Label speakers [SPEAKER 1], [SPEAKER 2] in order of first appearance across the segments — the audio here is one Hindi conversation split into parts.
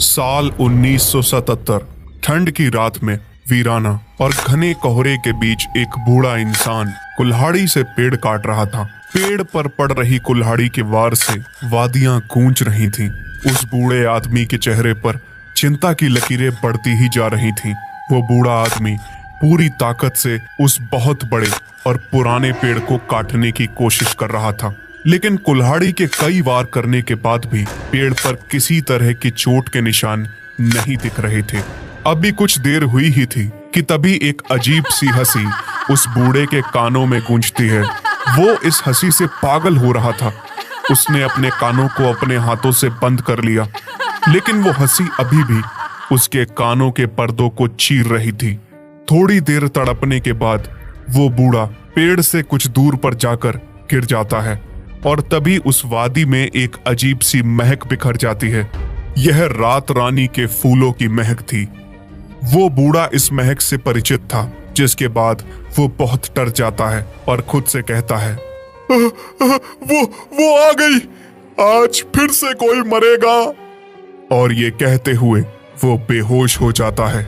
[SPEAKER 1] साल 1977। ठंड की रात में वीराना और घने कोहरे के बीच एक बूढ़ा इंसान कुल्हाड़ी से पेड़ काट रहा था। पेड़ पर पड़ रही कुल्हाड़ी के वार से वादियां गूंज रही थीं। उस बूढ़े आदमी के चेहरे पर चिंता की लकीरें बढ़ती ही जा रही थीं। वो बूढ़ा आदमी पूरी ताकत से उस बहुत बड़े और पुराने पेड़ को काटने की कोशिश कर रहा था, लेकिन कुल्हाड़ी के कई वार करने के बाद भी पेड़ पर किसी तरह की चोट के निशान नहीं दिख रहे थे। अभी कुछ देर हुई ही थी कि तभी एक अजीब सी हंसी उस बूढ़े के कानों में गूंजती है। वो इस हंसी से पागल हो रहा था। उसने अपने कानों को अपने हाथों से बंद कर लिया, लेकिन वो हंसी अभी भी उसके कानों के पर्दों को चीर रही थी। थोड़ी देर तड़पने के बाद वो बूढ़ा पेड़ से कुछ दूर पर जाकर गिर जाता है और तभी उस वादी में एक अजीब सी महक बिखर जाती है। यह रात रानी के फूलों की महक थी। वो बूढ़ा इस महक से परिचित था, जिसके बाद वो बहुत डर जाता है और खुद से कहता है, वो आ गई, आज फिर से कोई मरेगा। और ये कहते हुए वो बेहोश हो जाता है।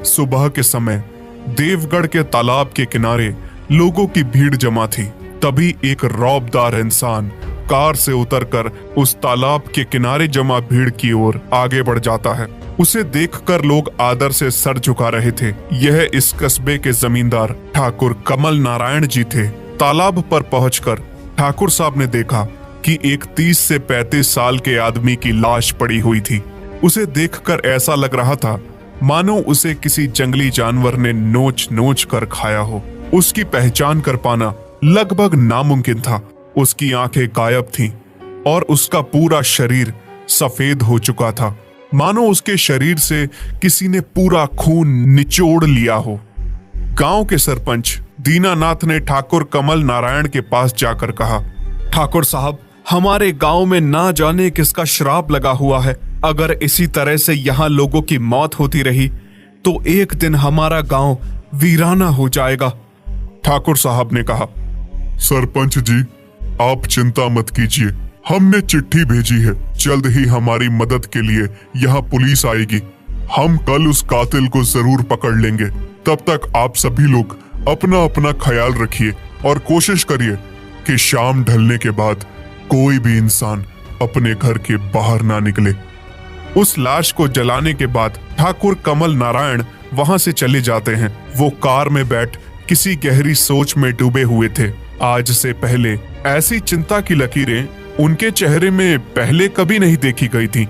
[SPEAKER 1] सुबह के समय देवगढ़ के तालाब के किनारे लोगों की भीड़ जमा थी। तभी एक रौबदार इंसान कार से उतरकर उस तालाब के किनारे जमा भीड़ की ओर आगे बढ़ जाता है। उसे देखकर लोग आदर से सर झुका रहे थे। यह इस कस्बे के जमींदार ठाकुर कमल नारायण जी थे। तालाब पर पहुंचकर ठाकुर साहब ने देखा कि एक 30 से 35 साल के आदमी की लाश पड़ी हुई थी। उसे देखकर ऐसा लग रहा था मानो उसे किसी जंगली जानवर ने नोच नोच कर खाया हो। उसकी पहचान कर पाना लगभग नामुमकिन था। उसकी आंखें गायब थीं और उसका पूरा शरीर सफेद हो चुका था, मानो उसके शरीर से किसी ने पूरा खून निचोड़ लिया हो। गांव के सरपंच दीनानाथ ने ठाकुर कमल नारायण के पास जाकर कहा, ठाकुर साहब, हमारे गांव में ना जाने किसका श्राप लगा हुआ है। अगर इसी तरह से यहाँ लोगों की मौत होती रही तो एक दिन हमारा गांव वीराना हो जाएगा। ठाकुर साहब ने कहा, सरपंच जी, आप चिंता मत कीजिए, हमने चिट्ठी भेजी है। जल्द ही हमारी मदद के लिए यहाँ पुलिस आएगी। हम कल उस कातिल को जरूर पकड़ लेंगे। तब तक आप सभी लोग अपना अपना ख्याल रखिए और कोशिश करिए कि शाम ढलने के बाद कोई भी इंसान अपने घर के बाहर ना निकले। उस लाश को जलाने के बाद ठाकुर कमल नारायण वहां से चले जाते हैं। वो कार में बैठ किसी गहरी सोच में डूबे हुए थे। आज से पहले ऐसी चिंता की लकीरें उनके चेहरे में पहले कभी नहीं देखी गई थी।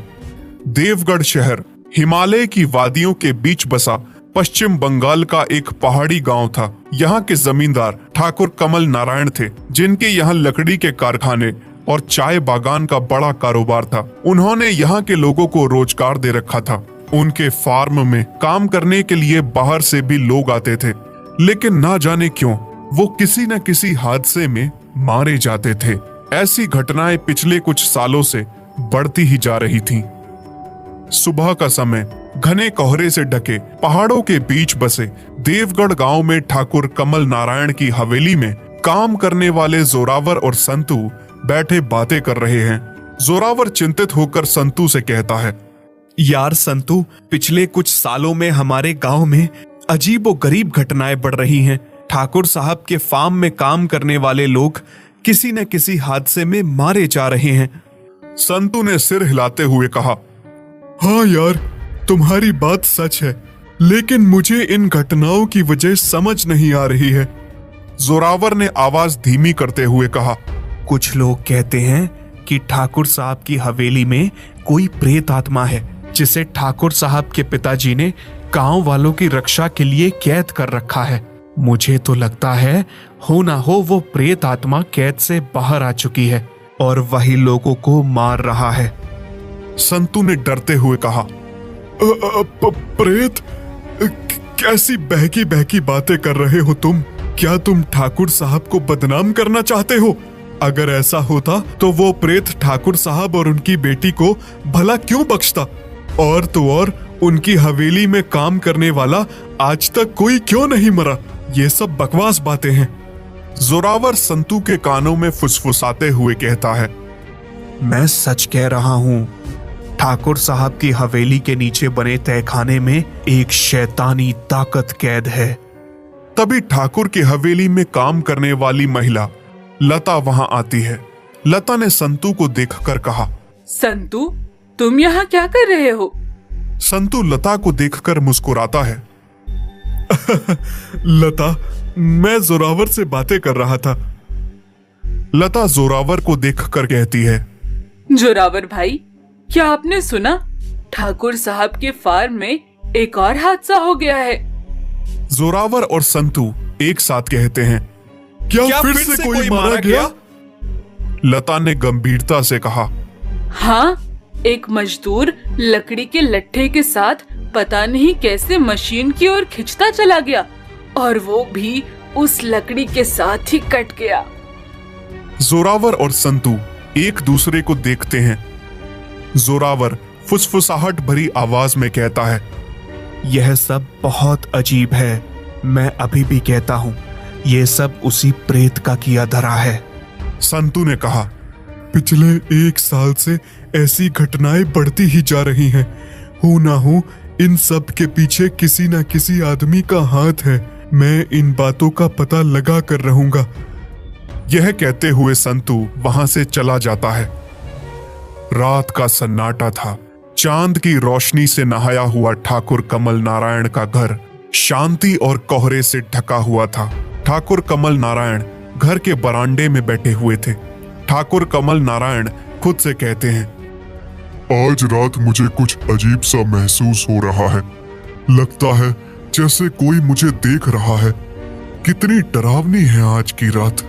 [SPEAKER 1] देवगढ़ शहर हिमालय की वादियों के बीच बसा पश्चिम बंगाल का एक पहाड़ी गांव था। यहाँ के जमींदार ठाकुर कमल नारायण थे, जिनके यहाँ लकड़ी के कारखाने और चाय बागान का बड़ा कारोबार था। उन्होंने यहाँ के लोगों को रोजगार दे रखा था। उनके फार्म में काम करने के लिए बाहर से भी लोग आते थे, लेकिन ना जाने क्यों वो किसी न किसी हादसे में मारे जाते थे। ऐसी घटनाएं पिछले कुछ सालों से बढ़ती ही जा रही थीं। सुबह का समय घने कोहरे से ढके पहाड़ों के बीच बसे देवगढ़ गांव में ठाकुर कमल नारायण की हवेली में काम करने वाले जोरावर और संतू बैठे बातें कर रहे हैं। जोरावर चिंतित होकर संतू से कहता है, यार संतू, पिछले कुछ सालों में हमारे गांव में अजीबोगरीब घटनाएं बढ़ रही हैं। ठाकुर साहब के फार्म में काम करने वाले लोग किसी न किसी हादसे में मारे जा रहे हैं। संतू ने सिर हिलाते हुए कहा, हाँ यार, तुम्हारी बात सच है, लेकिन मुझे इन घटनाओं की वजह समझ नहीं आ रही है। जोरावर ने आवाज धीमी करते हुए कहा, कुछ लोग कहते हैं कि ठाकुर साहब की हवेली में कोई प्रेत आत्मा है, जिसे ठाकुर साहब के पिताजी ने गांव वालों की रक्षा के लिए कैद कर रखा है। मुझे तो लगता है हो ना हो वो प्रेत आत्मा कैद से बाहर आ चुकी है और वही लोगों को मार रहा है। संतू ने डरते हुए कहा, प्रेत? कैसी बहकी बहकी बातें कर रहे हो तुम? क्या तुम ठाकुर साहब को बदनाम करना चाहते हो? अगर ऐसा होता तो वो प्रेत ठाकुर साहब और उनकी बेटी को भला क्यों बख्शता? और तो और उनकी हवेली में काम करने वाला आज तक कोई क्यों नहीं मरा? ये सब बकवास बातें हैं। जोरावर संतू के कानों में फुसफुसाते हुए कहता है, मैं सच कह रहा हूँ। ठाकुर साहब की हवेली के नीचे बने तहखाने में एक शैतानी ताकत कैद है। तभी ठाकुर की हवेली में काम करने वाली महिला लता वहां आती है। लता ने संतू को देखकर कहा,
[SPEAKER 2] संतू, तुम यहाँ क्या कर रहे हो?
[SPEAKER 1] संतू लता को देखकर मुस्कुराता है। लता, मैं जोरावर से बातें कर रहा था। लता जोरावर को देखकर कहती है,
[SPEAKER 2] जोरावर भाई, क्या आपने सुना? ठाकुर साहब के फार्म में एक और हादसा हो गया है।
[SPEAKER 1] जोरावर और संतू एक साथ कहते हैं, क्या फिर से कोई मारा गया? लता ने गंभीरता से कहा,
[SPEAKER 2] हाँ, एक मजदूर लकड़ी के लट्ठे के साथ पता नहीं कैसे मशीन की ओर खिंचता चला गया और वो भी उस लकड़ी के साथ ही कट गया।
[SPEAKER 1] जोरावर और संतू एक दूसरे को देखते हैं। जोरावर फुसफुसाहट भरी आवाज में कहता है, यह सब बहुत अजीब है। मैं अभी भी कहता हूं, यह सब उसी प्रेत का किया धरा है। संतू ने कहा, पिछले 1 साल से ऐसी घटनाएं बढ़ती ही जा रही हैं। हो ना हो इन सब के पीछे किसी ना किसी आदमी का हाथ है। मैं इन बातों का पता लगा कर रहूंगा। यह कहते हुए संतू वहां से चला जाता है। रात का सन्नाटा था। चांद की रोशनी से नहाया हुआ ठाकुर कमल नारायण का घर शांति और कोहरे से ढका हुआ था। ठाकुर कमल नारायण घर के बरामदे में बैठे हुए थे। ठाकुर कमल नारायण खुद से कहते हैं,
[SPEAKER 3] आज रात मुझे कुछ अजीब सा महसूस हो रहा है। लगता है जैसे कोई मुझे देख रहा है। कितनी डरावनी है आज की रात।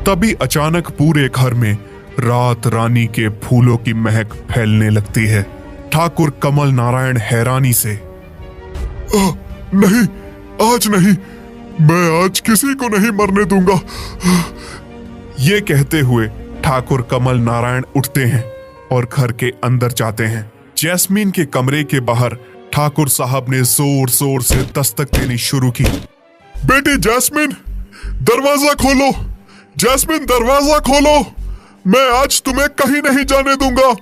[SPEAKER 1] तभी अचानक पूरे घर में रात रानी के फूलों की महक फैलने लगती है। ठाकुर कमल नारायण हैरानी से,
[SPEAKER 3] नहीं, आज नहीं, मैं आज किसी को नहीं मरने दूंगा।
[SPEAKER 1] ये कहते हुए ठाकुर कमल नारायण उठते हैं और घर के अंदर जाते हैं। जैस्मीन के कमरे के बाहर ठाकुर साहब ने जोर जोर से दस्तक देनी शुरू की।
[SPEAKER 3] बेटी जैस्मीन, दरवाजा खोलो। जैस्मीन, दरवाजा खोलो। मैं आज तुम्हें कहीं नहीं जाने दूंगा।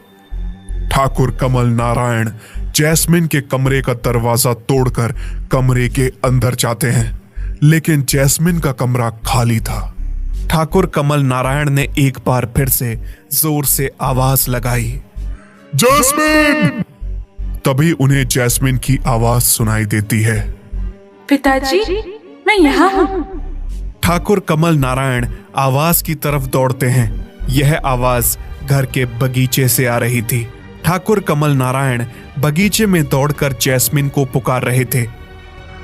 [SPEAKER 1] ठाकुर कमल नारायण जैस्मीन के कमरे का दरवाजा तोड़कर कमरे के अंदर जाते हैं, लेकिन जैस्मीन का कमरा खाली था। ठाकुर कमल नारायण ने एक बार फिर से जोर से आवाज लगाई,
[SPEAKER 3] जैस्मीन।
[SPEAKER 1] तभी उन्हें जैस्मीन की आवाज सुनाई देती है,
[SPEAKER 2] पिताजी, मैं यहाँ हूँ।
[SPEAKER 1] ठाकुर कमल नारायण आवाज की तरफ दौड़ते हैं। यह आवाज घर के बगीचे से आ रही थी। ठाकुर कमल नारायण बगीचे में दौड़कर जैस्मीन को पुकार रहे थे,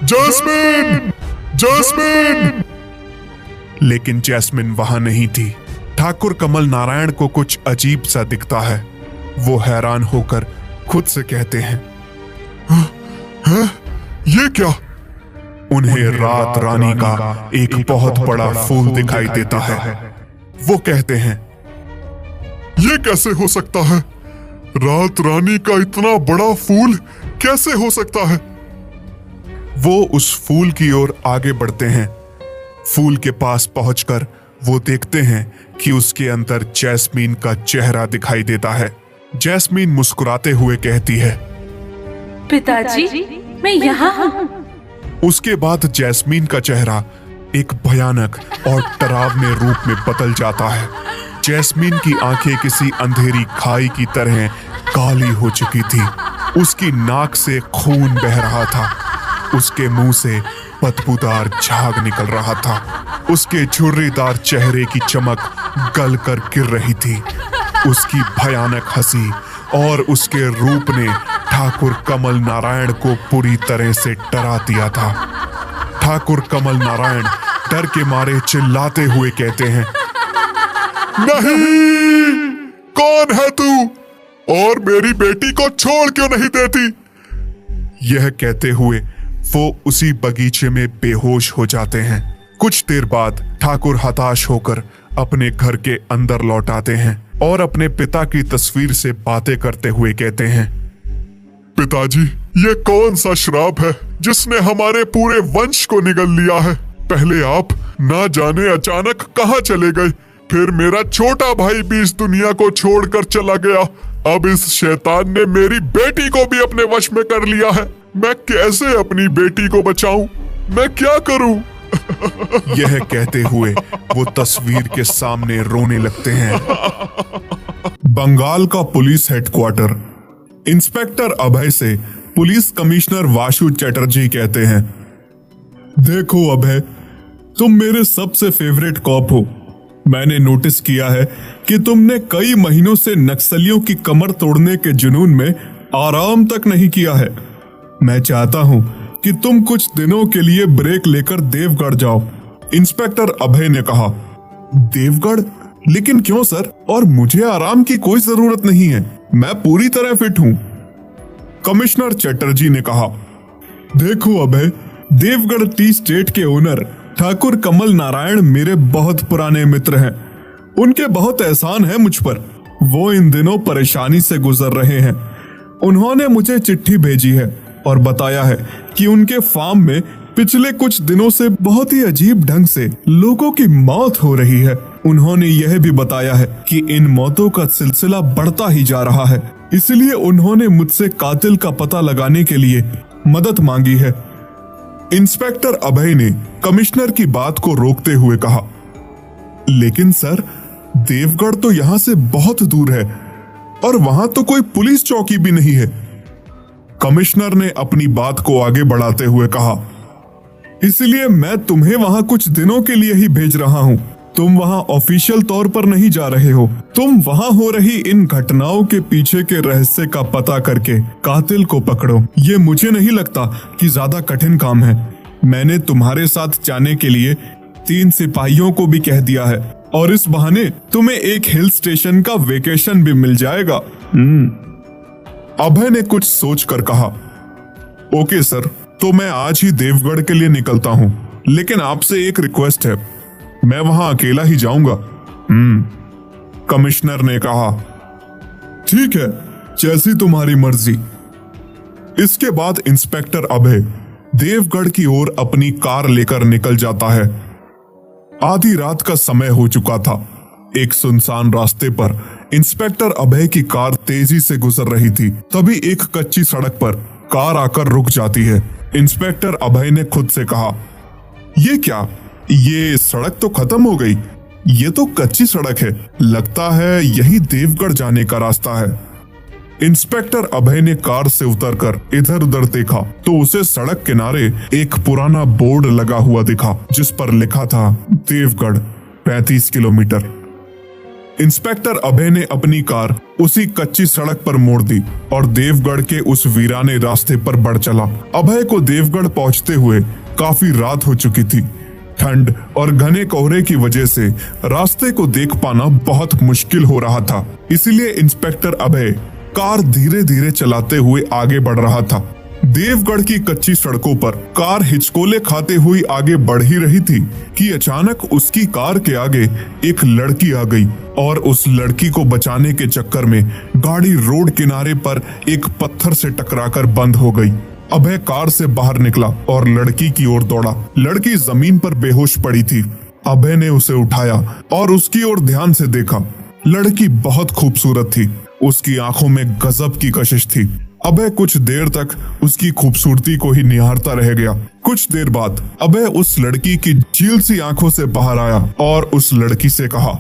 [SPEAKER 3] जैस्मीन, जैस्मीन।
[SPEAKER 1] लेकिन जैस्मीन वहां नहीं थी। ठाकुर कमल नारायण को कुछ अजीब सा दिखता है। वो हैरान होकर खुद से कहते हैं,
[SPEAKER 3] ये क्या?
[SPEAKER 1] उन्हें रात रानी का एक बहुत बड़ा फूल दिखाई देता है। वो कहते हैं,
[SPEAKER 3] ये कैसे हो सकता है? रात रानी का इतना बड़ा फूल कैसे हो सकता है?
[SPEAKER 1] वो उस फूल की ओर आगे बढ़ते हैं। फूल के पास पहुंचकर वो देखते हैं कि उसके अंदर जैस्मीन का चेहरा दिखाई देता है। जैस्मीन मुस्कुराते हुए कहती है,
[SPEAKER 2] पिताजी, मैं यहाँ हूँ।
[SPEAKER 1] उसके बाद जैस्मीन का चेहरा एक भयानक और डरावने रूप में बदल जाता है। जैस्मीन की आंखें किसी अंधेरी खाई की तरह काली हो चुकी थी। उसकी नाक से खून बह रहा था। उसके मुंह से बदबूदार झाग निकल रहा था। उसके झुर्रीदार चेहरे की चमक गल कर गिर रही थी। उसकी भयानक हंसी और उसके रूप ने ठाकुर कमल नारायण को पूरी तरह से डरा दिया था। ठाकुर कमल नारायण डर के मारे चिल्लाते हुए कहते हैं,
[SPEAKER 3] नहीं, कौन है तू और मेरी बेटी को छोड़ क्यों नहीं देती?
[SPEAKER 1] यह कहते हुए वो उसी बगीचे में बेहोश हो जाते हैं। कुछ देर बाद ठाकुर हताश होकर अपने घर के अंदर लौट आते हैं और अपने पिता की तस्वीर से बातें करते हुए कहते हैं,
[SPEAKER 3] पिताजी, ये कौन सा श्राप है जिसने हमारे पूरे वंश को निगल लिया है? पहले आप ना जाने अचानक कहाँ चले गए, फिर मेरा छोटा भाई भी इस दुनिया को छोड़कर चला गया। अब इस शैतान ने मेरी बेटी को भी अपने वश में कर लिया है। मैं कैसे अपनी बेटी को बचाऊं? मैं क्या करूं?
[SPEAKER 1] यह कहते हुए वो तस्वीर के सामने रोने लगते हैं। बंगाल का पुलिस हेडक्वार्टर। इंस्पेक्टर अभय से पुलिस कमिश्नर वासु चटर्जी कहते हैं, देखो अभय, तुम मेरे सबसे फेवरेट कॉप हो। मैंने नोटिस किया है कि तुमने कई महीनों से नक्सलियों की कमर तोड़ने के जुनून में आराम तक नहीं किया है। मैं चाहता हूं कि तुम कुछ दिनों के लिए ब्रेक लेकर देवगढ़ जाओ। इंस्पेक्टर अभय ने कहा, देवगढ़? लेकिन क्यों सर? और मुझे आराम की कोई जरूरत नहीं है, मैं पूरी तरह फिट हूं। कमिश्नर चटर्जी ने कहा, देखो अभय, देवगढ़ टी स्टेट के ओनर ठाकुर कमल नारायण मेरे बहुत पुराने मित्र हैं। उनके बहुत एहसान है मुझ पर। वो इन दिनों परेशानी से गुजर रहे हैं। उन्होंने मुझे चिट्ठी भेजी है और बताया है कि उनके फार्म में पिछले कुछ दिनों से बहुत ही अजीब ढंग से लोगों की मौत हो रही है। उन्होंने यह भी बताया है कि इन मौतों का सिलसिला बढ़ता ही जा रहा है। इसलिए उन्होंने मुझसे कातिल का पता लगाने के लिए मदद मांगी है। इंस्पेक्टर अभय ने कमिश्नर की बात को रोकते हुए कहा, लेकिन सर, देवगढ़ तो यहां से बहुत दूर है और वहां तो कोई पुलिस चौकी भी नहीं है। कमिश्नर ने अपनी बात को आगे बढ़ाते हुए कहा, इसलिए मैं तुम्हें वहां कुछ दिनों के लिए ही भेज रहा हूं। तुम वहां ऑफिशियल तौर पर नहीं जा रहे हो। तुम वहां हो रही इन घटनाओं के पीछे के रहस्य का पता करके कातिल को पकड़ो। ये मुझे नहीं लगता कि ज्यादा कठिन काम है। मैंने तुम्हारे साथ जाने के लिए 3 सिपाहियों को भी कह दिया है और इस बहाने तुम्हें एक हिल स्टेशन का वेकेशन भी मिल जाएगा। अभय ने कुछ सोचकर कहा, ओके सर, तो मैं आज ही देवगढ़ के लिए निकलता हूँ, लेकिन आपसे एक रिक्वेस्ट है, मैं वहां अकेला ही जाऊंगा। कमिश्नर ने कहा, ठीक है, जैसी तुम्हारी मर्जी। इसके बाद इंस्पेक्टर अभय देवगढ़ की ओर अपनी कार लेकर निकल जाता है। आधी रात का समय हो चुका था। एक सुनसान रास्ते पर इंस्पेक्टर अभय की कार तेजी से गुजर रही थी। तभी एक कच्ची सड़क पर कार आकर रुक जाती है। इंस्पेक्टर अभय ने खुद से कहा, ये क्या, ये सड़क तो खत्म हो गई। ये तो कच्ची सड़क है। लगता है यही देवगढ़ जाने का रास्ता है। इंस्पेक्टर अभय ने कार से उतरकर इधर उधर देखा तो उसे सड़क किनारे एक पुराना बोर्ड लगा हुआ दिखा, जिस पर लिखा था देवगढ़ 35 किलोमीटर। इंस्पेक्टर अभय ने अपनी कार उसी कच्ची सड़क पर मोड़ दी और देवगढ़ के उस वीराने रास्ते पर बढ़ चला। अभय को देवगढ़ पहुंचते हुए काफी रात हो चुकी थी। ठंड और घने कोहरे की वजह से रास्ते को देख पाना बहुत मुश्किल हो रहा था। इसीलिए इंस्पेक्टर अभय कार धीरे धीरे चलाते हुए आगे बढ़ रहा था। देवगढ़ की कच्ची सड़कों पर कार हिचकोले खाते हुई आगे बढ़ ही रही थी कि अचानक उसकी कार के आगे एक लड़की आ गई और उस लड़की को बचाने के चक्कर में गाड़ी रोड किनारे पर एक पत्थर से टकराकर बंद हो गई। अभय कार से बाहर निकला और लड़की की ओर दौड़ा। लड़की जमीन पर बेहोश पड़ी थी। अभय ने उसे उठाया और उसकी ओर ध्यान से देखा। लड़की बहुत खूबसूरत थी। उसकी आंखों में गजब की कशिश थी। अभय कुछ देर तक उसकी खूबसूरती को ही निहारता रह गया। कुछ देर बाद अभय उस लड़की की झील सी आंखों से बाहर आया और उस लड़की से कहा,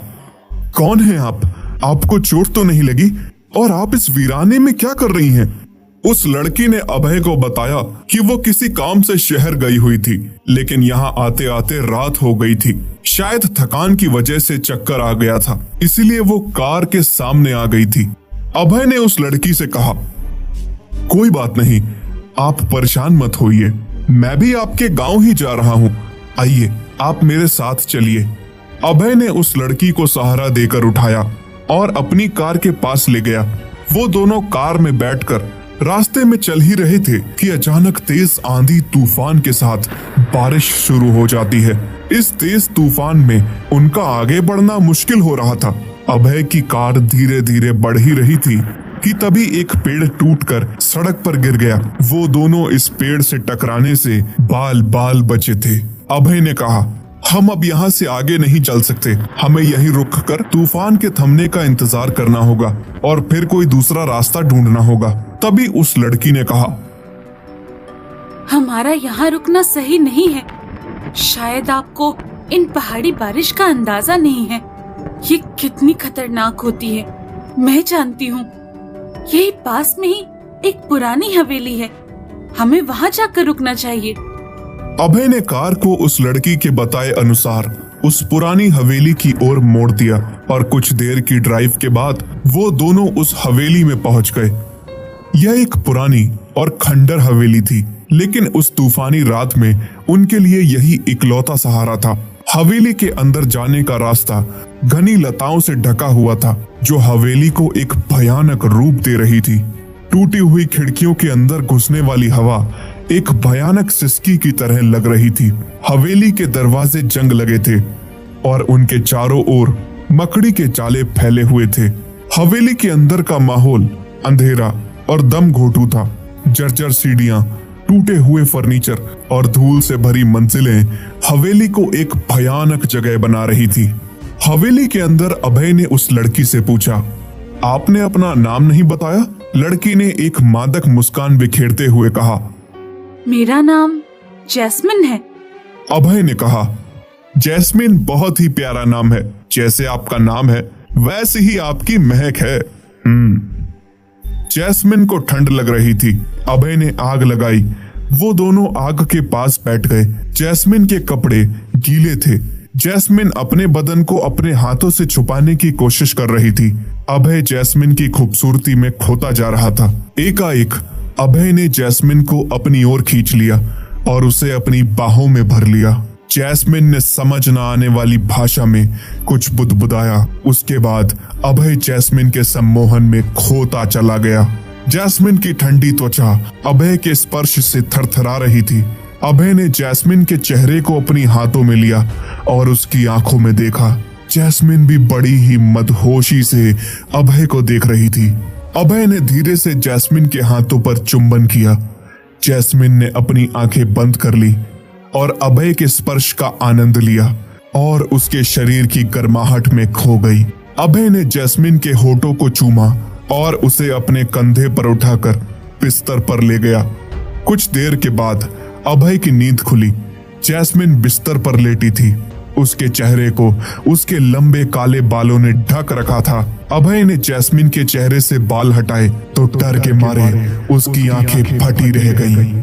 [SPEAKER 1] कौन है आप? आपको चोट तो नहीं लगी? और आप इस वीराने में क्या कर रही हैं? उस लड़की ने अभय को बताया कि वो किसी काम से शहर गई हुई थी, लेकिन यहाँ आते आते रात हो गई थी। शायद थकान की वजह से चक्कर आ गया था, इसीलिए वो कार के सामने आ गई थी। अभय ने उस लड़की से कहा, कोई बात नहीं, आप परेशान मत होइए, मैं भी आपके गांव ही जा रहा हूँ, आइए आप मेरे साथ चलिए। अभय ने उस लड़की को सहारा देकर उठाया और अपनी कार के पास ले गया। वो दोनों कार में बैठकर रास्ते में चल ही रहे थे कि अचानक तेज आंधी तूफान के साथ बारिश शुरू हो जाती है। इस तेज तूफान में उनका आगे बढ़ना मुश्किल हो रहा था। अभय की कार धीरे धीरे बढ़ ही रही थी कि तभी एक पेड़ टूटकर सड़क पर गिर गया। वो दोनों इस पेड़ से टकराने से बाल बाल बचे थे। अभय ने कहा, हम अब यहाँ से आगे नहीं चल सकते। हमें यहीं रुक कर तूफान के थमने का इंतजार करना होगा और फिर कोई दूसरा रास्ता ढूंढना होगा। तभी उस लड़की ने कहा,
[SPEAKER 2] हमारा यहाँ रुकना सही नहीं है। शायद आपको इन पहाड़ी बारिश का अंदाजा नहीं है। ये कितनी खतरनाक होती है, मैं जानती हूँ। यही पास में ही एक पुरानी हवेली है, हमें वहाँ जाकर रुकना चाहिए।
[SPEAKER 1] अभय ने कार को उस लड़की के बताए अनुसार उस पुरानी हवेली की ओर मोड़ दिया और कुछ देर की ड्राइव के बाद वो दोनों उस हवेली में पहुंच गए। यह एक पुरानी और खंडर हवेली थी, लेकिन उस तूफानी रात में उनके लिए यही इकलौता सहारा था। हवेली के अंदर जाने का रास्ता घनी लताओं से ढका हुआ था, जो हवेली को एक भयानक रूप दे रही थी। टूटी हुई खिड़कियों के अंदर घुसने वाली हवा एक भयानक सिसकी की तरह लग रही थी। हवेली के दरवाजे जंग लगे थे और उनके चारों ओर मकड़ी के जाले फैले हुए थे। हवेली के अंदर का माहौल अंधेरा और दम घोटू था। जर्जर सीढ़ियां, टूटे हुए फर्नीचर और धूल से भरी मंजिलें हवेली को एक भयानक जगह बना रही थी। हवेली के अंदर अभय ने उस लड़की से पूछा, आपने अपना नाम नहीं बताया? लड़की ने एक मादक मुस्कान बिखेरते हुए कहा,
[SPEAKER 2] मेरा नाम जैस्मिन है।
[SPEAKER 1] अभय ने कहा, जैस्मिन बहुत ही प्यारा नाम है। जैसे आपका नाम है वैसे ही आपकी महक है। जैस्मिन को ठंड लग रही थी। अभय ने आग लगाई। वो दोनों आग के पास बैठ गए। जैस्मिन के कपड़े गीले थे। जैस्मिन अपने बदन को अपने हाथों से छुपाने की कोशिश कर रही थी। अभय जैस्मिन की खूबसूरती में खोता जा रहा था। एकाएक अभय ने जैस्मिन को अपनी ओर खींच लिया और उसे अपनी बाहों में भर लिया। जैस्मिन ने समझ न आने वाली भाषा में कुछ बुदबुदाया। उसके बाद अभय जैस्मिन के सम्मोहन में खोता चला गया। जैस्मिन की ठंडी त्वचा अभय के स्पर्श से थरथरा रही थी। अभय ने जैस्मिन के चेहरे को अपनी हाथों में लिया और उसकी आंखों में देखा। जैस्मिन भी बड़ी ही मदहोशी से अभय को देख रही थी। अभय ने धीरे से जैस्मिन के हाथों पर चुंबन किया। जैस्मिन ने अपनी आंखें बंद कर ली और अभय के स्पर्श का आनंद लिया और उसके शरीर की गर्माहट में खो गई। अभय ने जैस्मिन के होठों को चूमा और उसे अपने कंधे पर उठाकर बिस्तर पर ले गया। कुछ देर के बाद अभय की नींद खुली। जैस्मिन बिस्तर पर लेटी थी। उसके चेहरे को उसके लंबे काले बालों ने ढक रखा था। अभय ने जैस्मिन के चेहरे से बाल हटाए तो डर के मारे उसकी आंखें फटी रह गईं।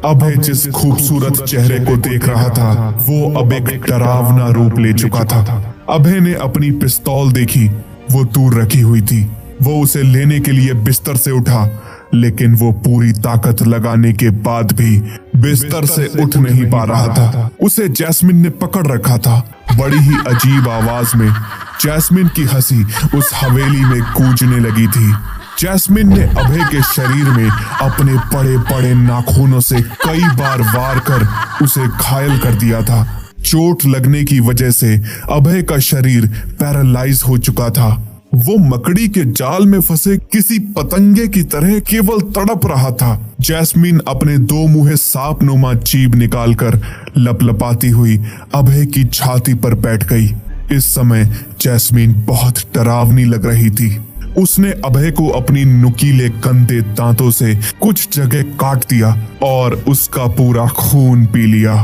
[SPEAKER 1] अभय जिस खूबसूरत चेहरे को देख रहा था वो अब एक डरावना रूप ले चुका था। अभय ने अपनी पिस्तौल देखी, वो दूर रखी हुई थी। वो उसे लेने के लिए बिस्तर से उठा, लेकिन वो पूरी ताकत लगाने के बाद भी बिस्तर से उठ नहीं पा रहा था। उसे जैस्मिन ने पकड़ रखा था। बड़ी ही अजीब आवाज में जैस्मिन की हंसी उस हवेली में गूंजने लगी थी। जैस्मिन ने अभय के शरीर में अपने बड़े बड़े नाखूनों से कई बार वार कर उसे घायल कर दिया था। चोट लगने की वजह से अभय का शरीर पैरालाइज हो चुका था। वो मकड़ी के जाल में फंसे किसी पतंगे की तरह केवल तड़प रहा था। जैस्मिन अपने दो मुंहे सांप नुमा जीभ निकालकर लपलपाती हुई अभय की छाती पर बैठ गई। इस समय जैस्मिन बहुत डरावनी लग रही थी। उसने अभय को अपनी नुकीले गंदे दांतों से कुछ जगह काट दिया और उसका पूरा खून पी लिया।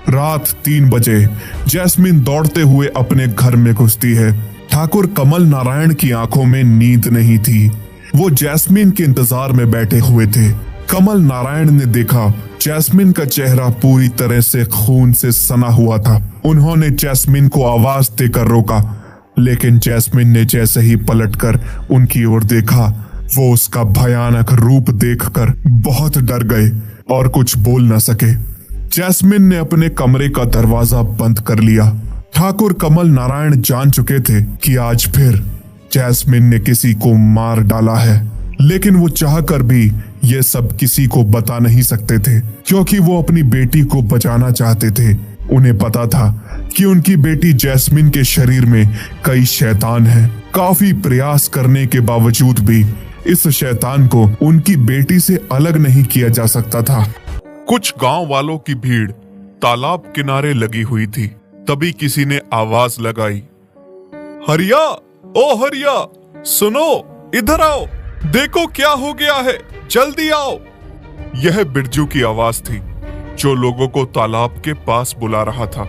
[SPEAKER 1] रात 3 बजे जैस्मिन दौड़ते हुए अपने घर में घुसती है। ठाकुर कमल नारायण की आंखों में नींद नहीं थी। वो जैस्मिन के इंतजार में बैठे हुए थे। कमल नारायण ने देखा जैस्मिन का चेहरा पूरी तरह से खून से सना हुआ था। उन्होंने जैस्मिन को आवाज देकर रोका, लेकिन जैस्मिन ने जैसे ही पलटकर उनकी ओर देखा, वो उसका भयानक रूप देखकर बहुत डर गए और कुछ बोल न सके। जैस्मिन ने अपने कमरे का दरवाजा बंद कर लिया। ठाकुर कमल नारायण जान चुके थे कि आज फिर जैस्मिन ने किसी को मार डाला है, लेकिन वो चाहकर भी ये सब किसी को बता नहीं सकते थे, क्योंकि वो अपनी बेटी को बचाना चाहते थे। उन्हें पता था कि उनकी बेटी जैस्मिन के शरीर में कई शैतान हैं। काफी प्रयास करने के बावजूद भी इस शैतान को उनकी बेटी से अलग नहीं किया जा सकता था।
[SPEAKER 3] कुछ गांव वालों की भीड़ तालाब किनारे लगी हुई थी।
[SPEAKER 1] तभी किसी ने आवाज लगाई, हरिया, ओ हरिया, सुनो, इधर आओ, देखो क्या हो गया है, जल्दी आओ। यह बिरजू की आवाज थी जो लोगों को तालाब के पास बुला रहा था।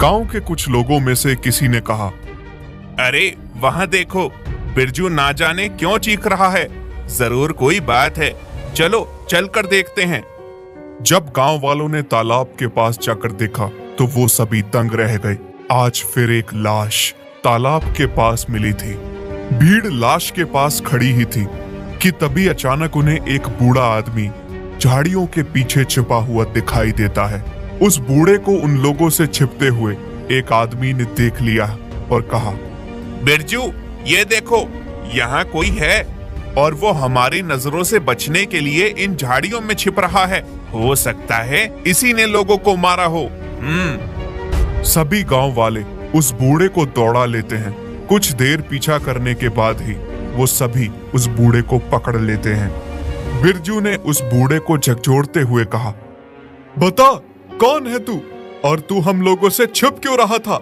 [SPEAKER 1] गांव के कुछ लोगों में से किसी ने कहा,
[SPEAKER 4] अरे वहां देखो, बिरजू ना जाने क्यों चीख रहा है, जरूर कोई बात है, चलो चलकर देखते हैं।
[SPEAKER 1] जब गांव वालों ने तालाब के पास जाकर देखा तो वो सभी दंग रह गए। आज फिर एक लाश तालाब के पास मिली थी। भीड़ लाश के पास खड़ी ही थी कि तभी अचानक उन्हें एक बूढ़ा आदमी झाड़ियों के पीछे छिपा हुआ दिखाई देता है। उस बूढ़े को उन लोगों से छिपते हुए एक आदमी ने देख लिया और कहा,
[SPEAKER 4] बिरजू, ये देखो, यहाँ कोई है और वो हमारी नजरों से बचने के लिए इन झाड़ियों में छिप रहा है। हो सकता है इसी ने लोगों को मारा हो।
[SPEAKER 1] सभी गांव वाले उस बूढ़े को दौड़ा लेते हैं। कुछ देर पीछा करने के बाद ही वो सभी उस बूढ़े को पकड़ लेते हैं। बिरजू ने उस बूढ़े को झकझोरते हुए कहा, बता, कौन है तू और तू हम लोगों से छिप क्यों रहा था?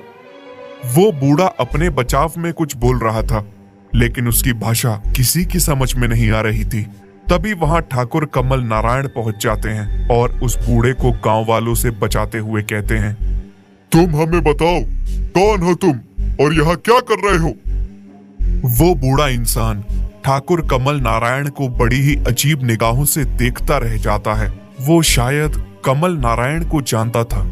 [SPEAKER 1] वो बूढ़ा अपने बचाव में कुछ बोल रहा था, लेकिन उसकी भाषा किसी की समझ में नहीं आ रही थी। तभी वहां ठाकुर कमल नारायण पहुंच जाते हैं और उस बूढ़े को गांव वालों से बचाते हुए कहते हैं,
[SPEAKER 3] तुम हमें बताओ, कौन हो तुम और यहाँ क्या कर रहे हो?
[SPEAKER 1] वो बूढ़ा इंसान ठाकुर कमल नारायण को बड़ी ही अजीब निगाहों से देखता रह जाता है। वो शायद कमल नारायण को जानता था,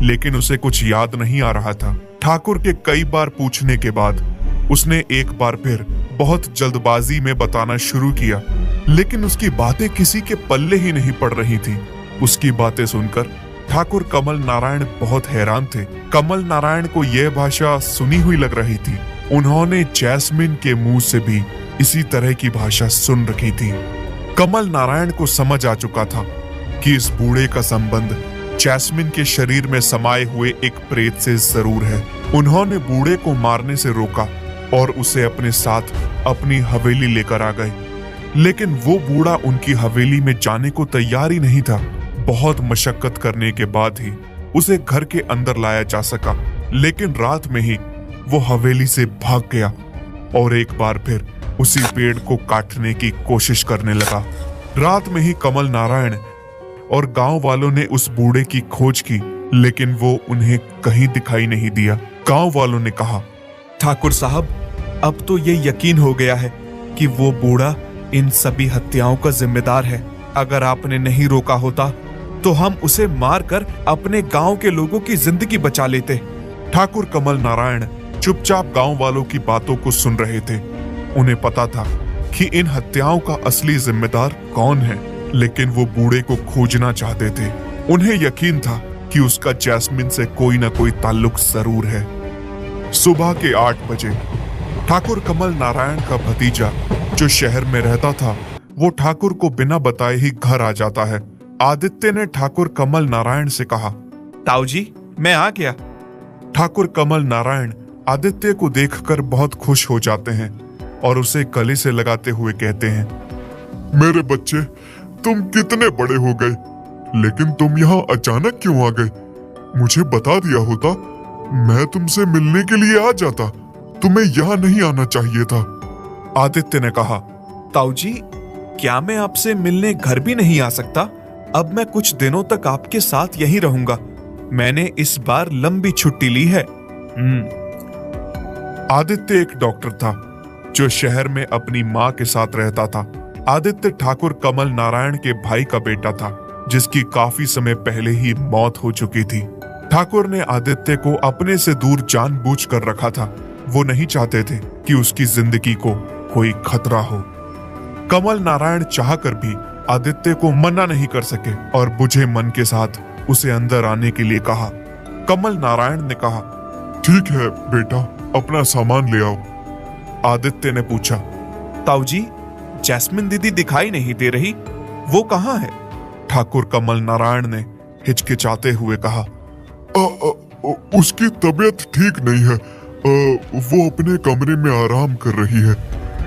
[SPEAKER 1] लेकिन उसे कुछ याद नहीं आ रहा था। ठाकुर के कई बार पूछने के बाद उसने एक बार फिर बहुत जल्दबाजी में बताना शुरू किया, लेकिन उसकी बातें किसी के पल्ले ही नहीं पड़ रही थी। उसकी बातें सुनकर ठाकुर कमल नारायण बहुत हैरान थे। कमल नारायण को यह भाषा सुनी हुई लग रही थी। उन्होंने जैस्मिन के मुंह से भी इसी तरह की भाषा सुन रखी थी। कमल नारायण को समझ आ चुका था कि इस बूढ़े का संबंध जैस्मिन के शरीर में समाये हुए एक प्रेत से जरूर है। उन्होंने बूढ़े को मारने से रोका और उसे अपने साथ अपनी हवेली लेकर आ गए, लेकिन वो बूढ़ा उनकी हवेली में जाने को तैयार ही नहीं था। बहुत मशक्कत करने के बाद ही उसे घर के अंदर लाया जा सका, लेकिन रात में ही वो हवेली से भाग गया और एक बार फिर उसी पेड़ को काटने की कोशिश करने लगा। रात में ही कमल नारायण और गांव वालों ने उस बूढ़े की खोज की, लेकिन वो उन्हें कहीं दिखाई नहीं दिया। गांव वालों ने कहा,
[SPEAKER 5] ठाकुर साहब, अब तो ये यकीन हो गया है कि वो बूढ़ा इन सभी हत्याओं का जिम्मेदार है। अगर आपने नहीं रोका होता तो हम उसे मारकर अपने गांव के लोगों की जिंदगी बचा लेते।
[SPEAKER 1] ठाकुर कमल नारायण चुपचाप गांव वालों की बातों को सुन रहे थे। उन्हें पता था कि इन हत्याओं का असली जिम्मेदार कौन है, लेकिन वो बूढ़े को खोजना चाहते थे। उन्हें यकीन था कि उसका जैस्मिन से कोई ना कोई ताल्लुक जरूर है। सुबह के 8 बजे ठाकुर कमल नारायण का भतीजा जो शहर में रहता था, वो ठाकुर को बिना बताए ही घर आ जाता है। आदित्य ने ठाकुर कमल नारायण से कहा,
[SPEAKER 5] ताऊ जी, मैं आ गया।
[SPEAKER 1] ठाकुर कमल नारायण आदित्य को देखकर बहुत खुश हो जाते हैं और उसे गले से लगाते हुए कहते हैं,
[SPEAKER 3] मेरे बच्चे, तुम कितने बड़े हो गए, लेकिन तुम यहाँ अचानक क्यों आ गए? मुझे बता दिया होता, मैं तुमसे मिलने के लिए आ जाता। तुम्हें यहाँ नहीं आना चाहिए था।
[SPEAKER 1] आदित्य ने कहा,
[SPEAKER 5] ताऊ जी, क्या मैं आपसे मिलने घर भी नहीं आ सकता? अब मैं कुछ दिनों तक आपके साथ यहीं रहूंगा। मैंने इस बार लंबी छुट्टी ली है।
[SPEAKER 1] आदित्य एक डॉक्टर था जो शहर में अपनी माँ के साथ रहता था। आदित्य ठाकुर कमल नारायण के भाई का बेटा था, जिसकी काफी समय पहले ही मौत हो चुकी थी। ठाकुर ने आदित्य को अपने से दूर जानबूझकर रखा था। वो नहीं चाहते थे कि उसकी जिंदगी को कोई खतरा हो। कमल नारायण चाहकर भी आदित्य को मना नहीं कर सके और बुझे मन के साथ उसे अंदर आने के लिए कहा। कमल नारायण ने कहा,
[SPEAKER 3] ठीक है बेटा, अपना सामान ले आओ।
[SPEAKER 1] आदित्य ने पूछा,
[SPEAKER 5] ताऊ जी, जैस्मिन दीदी दिखाई नहीं दे रही, वो कहाँ है?
[SPEAKER 1] ठाकुर कमल नारायण ने हिचकिचाते हुए कहा,
[SPEAKER 3] उसकी तबीयत ठीक नहीं है, वो अपने कमरे में आराम कर रही है।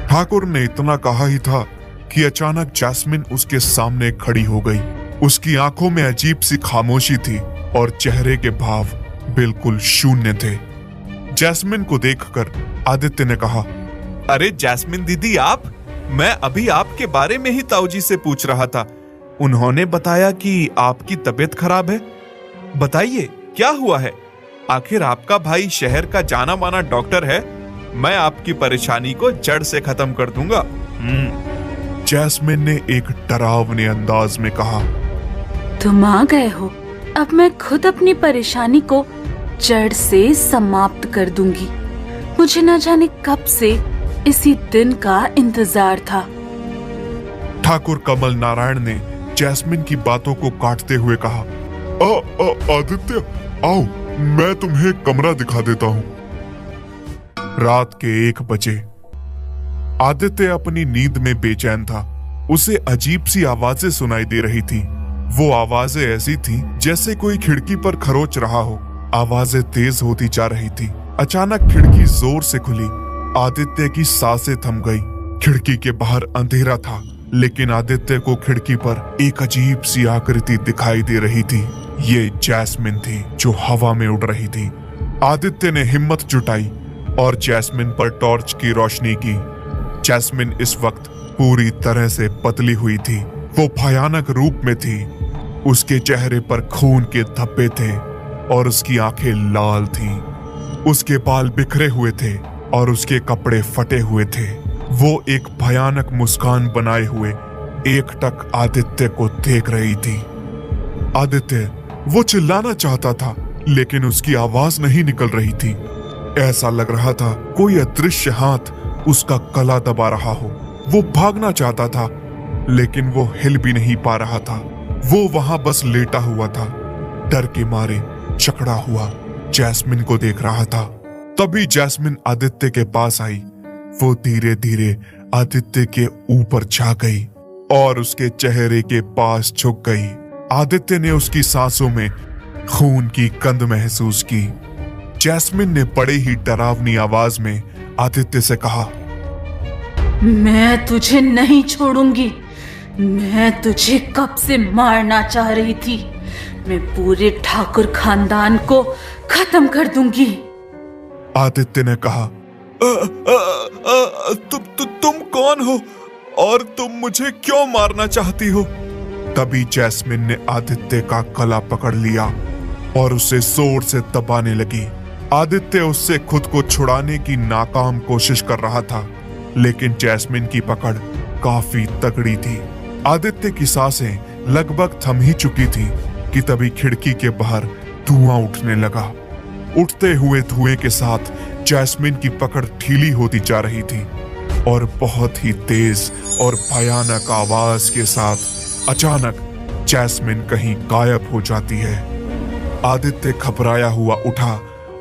[SPEAKER 1] ठाकुर ने इतना कहा ही था कि अचानक जैस्मिन उसके सामने खड़ी हो गई। उसकी आंखों में अजीब सी खामोशी थी और चेहरे के भाव बिल्कुल शून्य थे। जैस्मिन को देखकर आदित्य ने कहा,
[SPEAKER 5] अरे जैस्मिन दीदी आप, मैं अभी आपके बारे में ही ताऊजी से पूछ रहा था। उन्होंने बताया कि आपकी तबीयत खराब है। बताइए क्या हुआ है? आखिर आपका भाई शहर का जाना माना डॉक्टर है। मैं आपकी परेशानी को जड़ से खत्म कर दूंगा।
[SPEAKER 1] जैस्मिन ने एक डरावने अंदाज में कहा,
[SPEAKER 2] तुम आ गए हो, अब मैं खुद अपनी परेशानी को जड़ से समाप्त कर दूंगी। मुझे न जाने कब से इसी दिन का इंतजार था।
[SPEAKER 1] ठाकुर कमल नारायण ने जैस्मिन की बातों को काटते हुए कहा,
[SPEAKER 3] आदित्य आओ, मैं तुम्हें कमरा दिखा देता हूँ।
[SPEAKER 1] रात के 1 बजे आदित्य अपनी नींद में बेचैन था। उसे अजीब सी आवाजें सुनाई दे रही थी। वो आवाजें ऐसी थी जैसे कोई खिड़की पर खरोच रहा हो। आवाजें तेज होती जा रही थी। अचानक खिड़की जोर से खुली। आदित्य की सांसें थम गई। खिड़की के बाहर अंधेरा था, लेकिन आदित्य को खिड़की पर एक अजीब सी आकृति दिखाई दे रही थी। ये जैस्मिन थी जो हवा में उड़ रही थी। आदित्य ने हिम्मत जुटाई और जैस्मिन पर टॉर्च की रोशनी की। जैस्मिन इस वक्त पूरी तरह से पतली हुई थी। वो भयानक रूप में थी। उसके चेहरे पर खून के धब्बे थे और उसकी आंखें लाल थीं। उसके बाल बिखरे हुए थे और उसके कपड़े फटे हुए थे। वो एक भयानक मुस्कान बनाए हुए एकटक आदित्य को देख रही थी। आदित्य, वो चिल्लाना चाहता था, लेकिन उसकी आवाज नहीं निकल रही थी। ऐसा लग रहा था कोई अदृश्य हाथ उसका गला दबा रहा हो। वो भागना चाहता था, लेकिन वो हिल भी नहीं पा रहा था। वो वहां बस लेटा हुआ था, डर के मारे जकड़ा हुआ जैस्मिन को देख रहा था। तभी जैस्मिन आदित्य के पास आई। वो धीरे धीरे आदित्य के ऊपर जा गई और उसके चेहरे के पास झुक गई। आदित्य ने उसकी सांसों में खून की गंध महसूस की। जैस्मिन ने बड़े ही डरावनी आवाज में आदित्य से कहा,
[SPEAKER 2] मैं तुझे नहीं छोड़ूंगी। मैं तुझे कब से मारना चाह रही थी। मैं पूरे ठाकुर खानदान को खत्म कर दूंगी।
[SPEAKER 1] आदित्य ने कहा,
[SPEAKER 5] तुम कौन हो और तुम मुझे क्यों मारना चाहती हो?
[SPEAKER 1] तभी जैस्मिन ने आदित्य का गला पकड़ लिया और उसे जोर से दबाने लगी। आदित्य उससे खुद को छुड़ाने की नाकाम कोशिश कर रहा था, लेकिन जैस्मिन की पकड़ काफी तगड़ी थी। आदित्य की सांसें लगभग थम ही चुकी थी कि तभी खिड़की के बाहर धुआं उठने लगा। उठते हुए धुएं के साथ जैस्मिन की पकड़ ढीली होती जा रही थी और बहुत ही तेज और भयानक आवाज के साथ अचानक जैस्मिन कहीं गायब हो जाती है। आदित्य घबराया हुआ उठा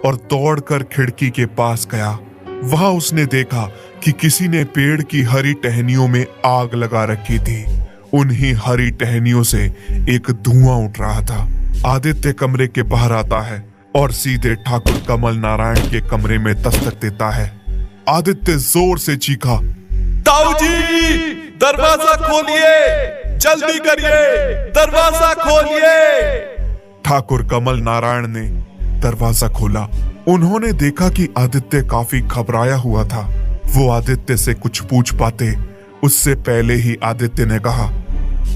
[SPEAKER 1] और दौड़कर खिड़की के पास गया। वहां उसने देखा कि किसी ने पेड़ की हरी टहनियों में आग लगा रखी थी। उन्हीं हरी टहनियों से एक धुआं उठ रहा था। आदित्य कमरे के बाहर आता है और सीधे ठाकुर कमल नारायण के कमरे में दस्तक देता है। आदित्य जोर से चीखा,
[SPEAKER 5] ताऊजी, दरवाजा खोलिए, जल्दी करिए, दरवाजा खोलिए।
[SPEAKER 1] ठाकुर कमल नारायण ने दरवाजा खोला। उन्होंने देखा कि आदित्य काफी घबराया हुआ था। वो आदित्य से कुछ पूछ पाते उससे पहले ही आदित्य ने कहा,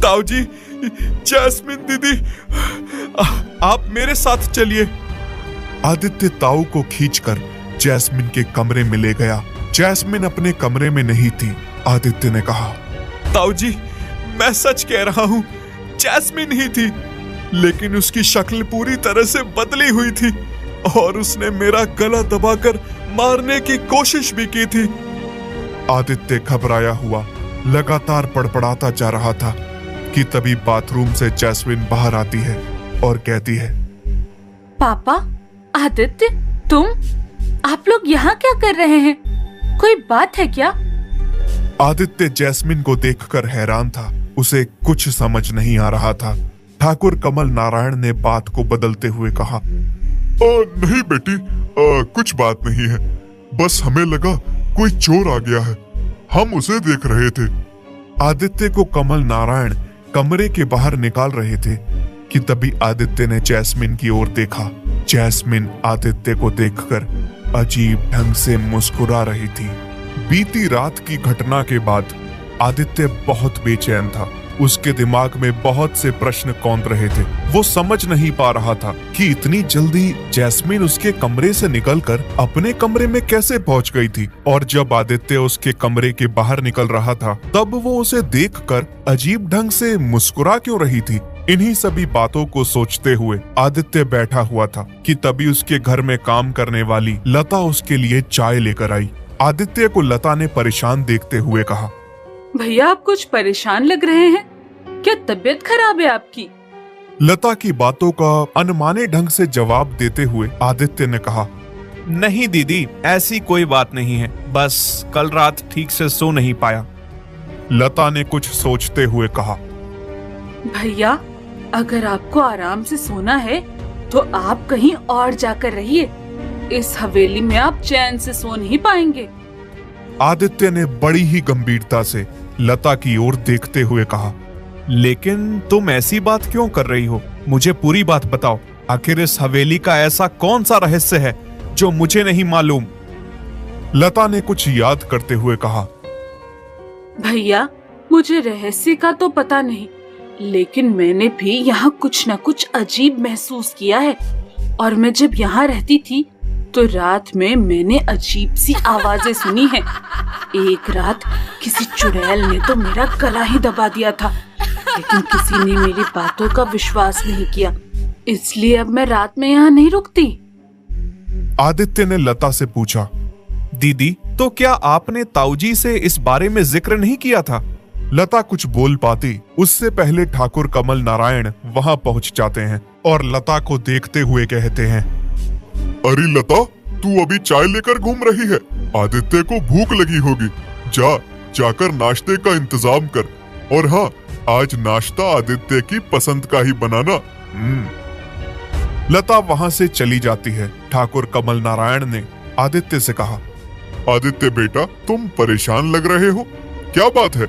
[SPEAKER 5] ताऊजी, जैस्मिन दीदी, आप मेरे साथ चलिए।
[SPEAKER 1] आदित्य ताऊ को खींचकर जैस्मिन के कमरे में ले गया। जैस्मिन अपने कमरे में नहीं थी। आदित्य ने कहा,
[SPEAKER 5] ताऊजी, मैं सच कह रहा हूँ, जैस्मिन ही थी, लेकिन उसकी शक्ल पूरी तरह से बदली हुई थी और उसने मेरा गला दबाकर मारने की कोशिश भी की थी।
[SPEAKER 1] आदित्य घबराया हुआ लगातार बड़बड़ाता जा रहा था कि तभी बाथरूम से जैस्मिन बाहर आती है और कहती है,
[SPEAKER 2] पापा, आदित्य, तुम, आप लोग यहाँ क्या कर रहे हैं? कोई बात है क्या?
[SPEAKER 1] आदित्य जैस्मिन को देखकर हैरान था। उसे कुछ समझ नहीं आ रहा था। ठाकुर कमल नारायण ने बात को बदलते हुए कहा,
[SPEAKER 3] नहीं बेटी, कुछ बात नहीं है। बस हमें लगा कोई चोर आ गया है, हम उसे देख रहे थे।
[SPEAKER 1] आदित्य को कमल नारायण कमरे के बाहर निकाल रहे थे कि तभी आदित्य ने जैस्मिन की ओर देखा जैस्मिन आदित्य को देखकर अजीब ढंग से मुस्कुरा रही थी। बीती रात की घटना के बाद आदित्य बहुत बेचैन था। उसके दिमाग में बहुत से प्रश्न कौंध रहे थे। वो समझ नहीं पा रहा था कि इतनी जल्दी जैस्मिन उसके कमरे से निकलकर अपने कमरे में कैसे पहुंच गई थी, और जब आदित्य उसके कमरे के बाहर निकल रहा था तब वो उसे देखकर अजीब ढंग से मुस्कुरा क्यों रही थी। इन्हीं सभी बातों को सोचते हुए आदित्य बैठा हुआ था कि तभी उसके घर में काम करने वाली लता उसके लिए चाय लेकर आई। आदित्य को लता ने परेशान देखते हुए कहा,
[SPEAKER 2] भैया आप कुछ परेशान लग रहे हैं, क्या तबीयत खराब है आपकी?
[SPEAKER 1] लता की बातों का अनमाने ढंग से जवाब देते हुए आदित्य ने कहा,
[SPEAKER 5] नहीं दीदी, ऐसी कोई बात नहीं है, बस कल रात ठीक से सो नहीं पाया।
[SPEAKER 1] लता ने कुछ सोचते हुए कहा,
[SPEAKER 2] भैया अगर आपको आराम से सोना है तो आप कहीं और जाकर रहिए, इस हवेली में आप चैन से सो नहीं पाएंगे।
[SPEAKER 1] आदित्य ने बड़ी ही गंभीरता से लता की ओर देखते हुए कहा,
[SPEAKER 5] लेकिन तुम ऐसी बात क्यों कर रही हो? मुझे पूरी बात बताओ। आखिर इस हवेली का ऐसा कौन सा रहस्य है जो मुझे नहीं मालूम?
[SPEAKER 1] लता ने कुछ याद करते हुए कहा,
[SPEAKER 2] भैया मुझे रहस्य का तो पता नहीं, लेकिन मैंने भी यहाँ कुछ न कुछ अजीब महसूस किया है। और मैं जब यहाँ रहती थी तो रात में मैंने अजीब सी आवाजें सुनी हैं। एक रात किसी चुड़ैल ने तो मेरा गला ही दबा दिया था, लेकिन किसी ने मेरी बातों का विश्वास नहीं किया, इसलिए अब मैं रात में यहाँ नहीं रुकती।
[SPEAKER 1] आदित्य ने लता से पूछा,
[SPEAKER 5] दीदी तो क्या आपने ताऊजी से इस बारे में जिक्र नहीं किया था?
[SPEAKER 1] लता कुछ बोल पाती उससे पहले ठाकुर कमल नारायण वहां पहुंच जाते हैं और लता को देखते हुए कहते हैं,
[SPEAKER 3] अरे लता, तू अभी चाय लेकर घूम रही है? आदित्य को भूख लगी होगी, जाकर नाश्ते का इंतजाम कर। और हाँ, आज नाश्ता आदित्य की पसंद का ही बनाना।
[SPEAKER 1] लता वहां से चली जाती है। ठाकुर कमल नारायण ने आदित्य से कहा,
[SPEAKER 3] आदित्य बेटा, तुम परेशान लग रहे हो, क्या बात है?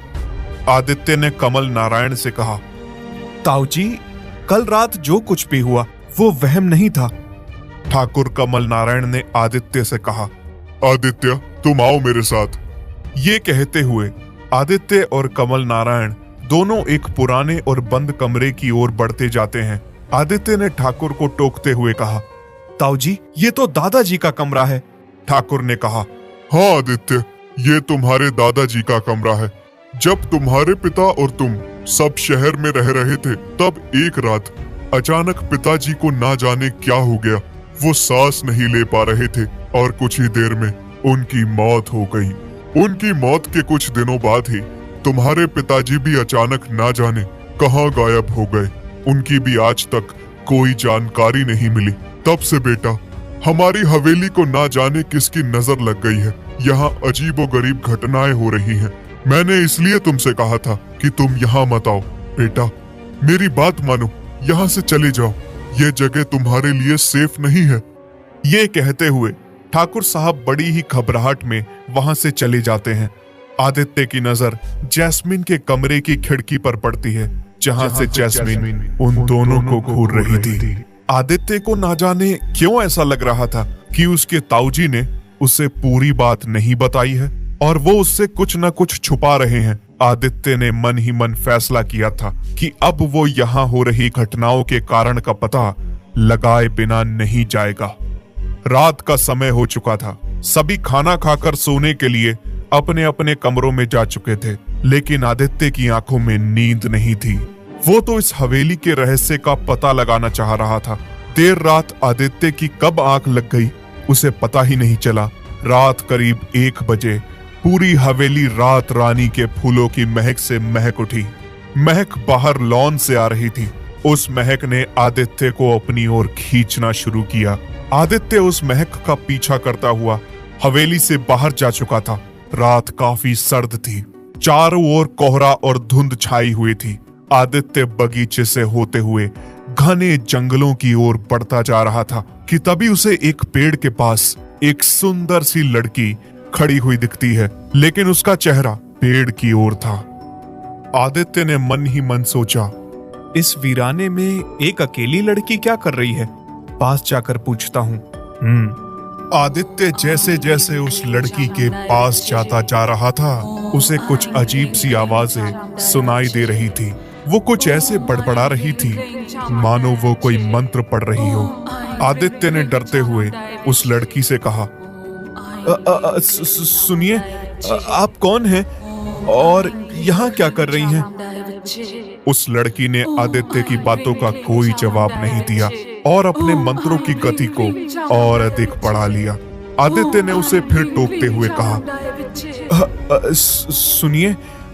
[SPEAKER 1] आदित्य ने कमल नारायण से कहा,
[SPEAKER 5] ताऊजी, कल रात जो कुछ भी हुआ वो वहम नहीं था।
[SPEAKER 1] ठाकुर कमल नारायण ने आदित्य से कहा,
[SPEAKER 3] आदित्य तुम आओ मेरे साथ।
[SPEAKER 1] ये कहते हुए आदित्य और कमल नारायण दोनों एक पुराने और बंद कमरे की ओर बढ़ते जाते हैं। आदित्य ने ठाकुर को टोकते हुए कहा,
[SPEAKER 5] ताऊजी, ये तो दादाजी का कमरा है।
[SPEAKER 1] ठाकुर ने कहा,
[SPEAKER 3] हाँ आदित्य, ये तुम्हारे दादाजी का कमरा है। जब तुम्हारे पिता और तुम सब शहर में रह रहे थे, तब एक रात अचानक पिताजी को ना जाने क्या हो गया। वो सांस नहीं ले पा रहे थे और कुछ ही देर में उनकी मौत हो गई। उनकी मौत के कुछ दिनों बाद ही तुम्हारे पिताजी भी अचानक ना जाने कहाँ गायब हो गए। उनकी भी आज तक कोई जानकारी नहीं मिली। तब से बेटा, हमारी हवेली को ना जाने किसकी नजर लग गई है। यहाँ अजीबोगरीब घटनाएं हो रही हैं। मैंने इसलिए तुमसे कहा था कि तुम यहाँ मत आओ। बेटा, मेरी बात मानो, यहाँ से चले जाओ। ये जगह तुम्हारे लिए सेफ नहीं है।
[SPEAKER 1] ये कहते हुए ठाकुर साहब बड़ी ही घबराहट में वहां से चले जाते हैं। आदित्य की नजर जैस्मिन के कमरे की खिड़की पर पड़ती है, जहां से जैस्मिन उन दोनों को घूर रही थी। आदित्य को ना जाने क्यों ऐसा लग रहा था कि उसके ताऊजी ने उसे पूरी बात नहीं बताई है और वो उससे कुछ न कुछ छुपा रहे हैं। आदित्य ने मन ही मन फैसला किया था कि अब वो यहाँ हो रही घटनाओं के कारण का पता लगाए बिना नहीं जाएगा। रात का समय हो चुका था। सभी खाना खाकर सोने के लिए अपने अपने कमरों में जा चुके थे, लेकिन आदित्य की आंखों में नींद नहीं थी। वो तो इस हवेली के रहस्य का पता लगाना चाह रहा था। देर रात आदित्य की कब आंख लग गई उसे पता ही नहीं चला। रात करीब 1 बजे पूरी हवेली रात रानी के फूलों की महक से महक उठी। महक बाहर लॉन से आ रही थी। उस महक ने आदित्य को अपनी ओर खींचना शुरू किया। आदित्य उस महक का पीछा करता हुआ हवेली से बाहर जा चुका था। रात काफी सर्द थी। चारों ओर कोहरा और धुंध छाई हुई थी। आदित्य बगीचे से होते हुए घने जंगलों की ओर बढ़ता जा रहा था कि तभी उसे एक पेड़ के पास एक सुंदर सी लड़की खड़ी हुई दिखती है, लेकिन उसका चेहरा पेड़ की ओर था। आदित्य ने मन ही मन सोचा,
[SPEAKER 5] इस वीराने में एक अकेली लड़की क्या कर रही है? पास जाकर पूछता हूँ।
[SPEAKER 1] आदित्य जैसे जैसे उस लड़की के पास जाता जा रहा था, उसे कुछ अजीब सी आवाजें सुनाई दे रही थी। वो कुछ ऐसे बड़बड़ा रही थी मानो वो कोई मंत्र पढ़ रही हो। आदित्य ने डरते हुए उस लड़की से कहा,
[SPEAKER 5] सुनिए, आप कौन हैं और यहाँ क्या कर रही हैं?
[SPEAKER 1] उस लड़की ने आदित्य की बातों का कोई जवाब नहीं दिया और अपने मंत्रों की गति को और अधिक बढ़ा लिया। आदित्य ने उसे फिर टोकते हुए कहा,
[SPEAKER 5] सुनिए,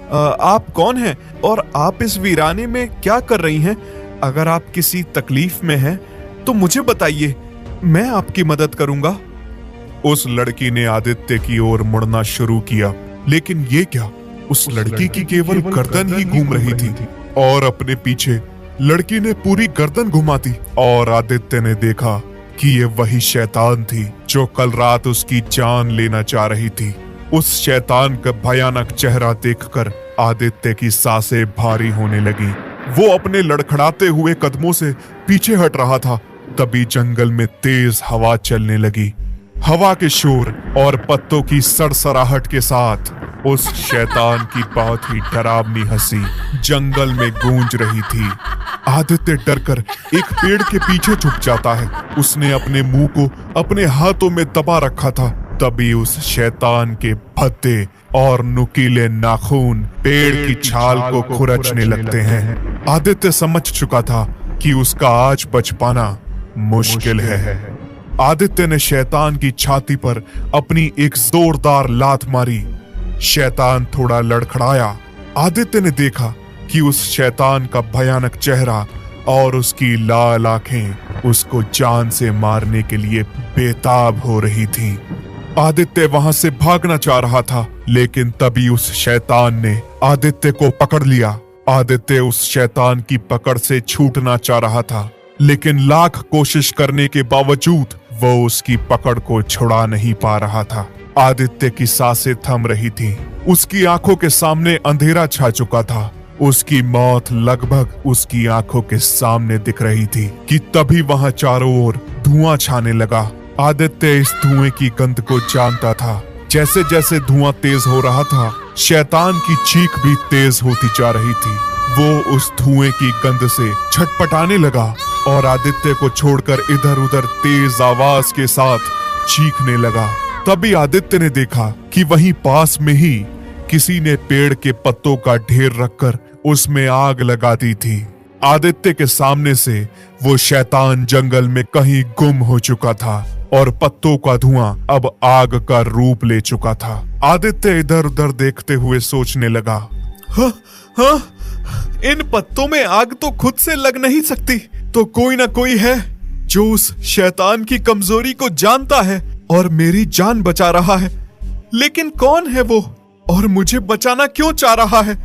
[SPEAKER 5] आप कौन हैं और आप इस वीराने में क्या कर रही हैं? अगर आप किसी तकलीफ में हैं तो मुझे बताइए, मैं आपकी मदद करूंगा।
[SPEAKER 1] उस लड़की ने आदित्य की ओर मुड़ना शुरू किया, लेकिन ये क्या, उस लड़की की केवल गर्दन ही घूम रही थी और अपने पीछे लड़की ने पूरी गर्दन घुमा दी। और आदित्य ने देखा कि ये वही शैतान थी जो कल रात उसकी जान लेना चाह रही थी। उस शैतान का भयानक चेहरा देखकर आदित्य की सांसें भारी होने लगी। वो अपने लड़खड़ाते हुए कदमों से पीछे हट रहा था। तभी जंगल में तेज हवा चलने लगी। हवा के शोर और पत्तों की सड़सड़ाहट के साथ उस शैतान की बहुत ही डरावनी हंसी जंगल में गूंज रही थी। आदित्य डरकर एक पेड़ के पीछे छुप जाता है। उसने अपने मुंह को अपने हाथों में दबा रखा था। तभी उस शैतान के भद्दे और नुकीले नाखून पेड़ की छाल को खुरचने लगते हैं। आदित्य समझ चुका था कि उसका आज बच पाना मुश्किल है। आदित्य ने शैतान की छाती पर अपनी एक जोरदार लात मारी। शैतान थोड़ा लड़खड़ाया। आदित्य ने देखा कि उस शैतान का भयानक चेहरा और उसकी लाल आंखें उसको जान से मारने के लिए बेताब हो रही थी। आदित्य वहां से भागना चाह रहा था, लेकिन तभी उस शैतान ने आदित्य को पकड़ लिया। आदित्य उस शैतान की पकड़ से छूटना चाह रहा था, लेकिन लाख कोशिश करने के बावजूद वो उसकी पकड़ को छुड़ा नहीं पा रहा था। आदित्य की सांसें थम रही थी। उसकी आंखों के सामने अंधेरा छा चुका था। उसकी मौत लगभग उसकी आंखों के सामने दिख रही थी कि तभी वहां चारों ओर धुआं छाने लगा। आदित्य इस धुएं की गंध को जानता था। जैसे जैसे धुआं तेज हो रहा था, शैतान की चीख भी तेज होती जा रही थी। वो उस धुएं की गंध से छटपटाने लगा और आदित्य को छोड़कर इधर उधर तेज आवाज के साथ चीखने लगा। तभी आदित्य ने देखा कि वहीं पास में ही किसी ने पेड़ के पत्तों का ढेर रखकर उसमें आग लगा दी थी। आदित्य के सामने से वो शैतान जंगल में कहीं गुम हो चुका था और पत्तों का धुआं अब आग का रूप ले चुका था। आदित्य इधर उधर देखते हुए सोचने लगा,
[SPEAKER 5] हाँ, इन पत्तों में आग तो खुद से लग नहीं सकती, तो कोई ना कोई है जो उस शैतान की कमजोरी को जानता है और मेरी जान बचा रहा है। लेकिन कौन है वो और मुझे बचाना क्यों चाह रहा है?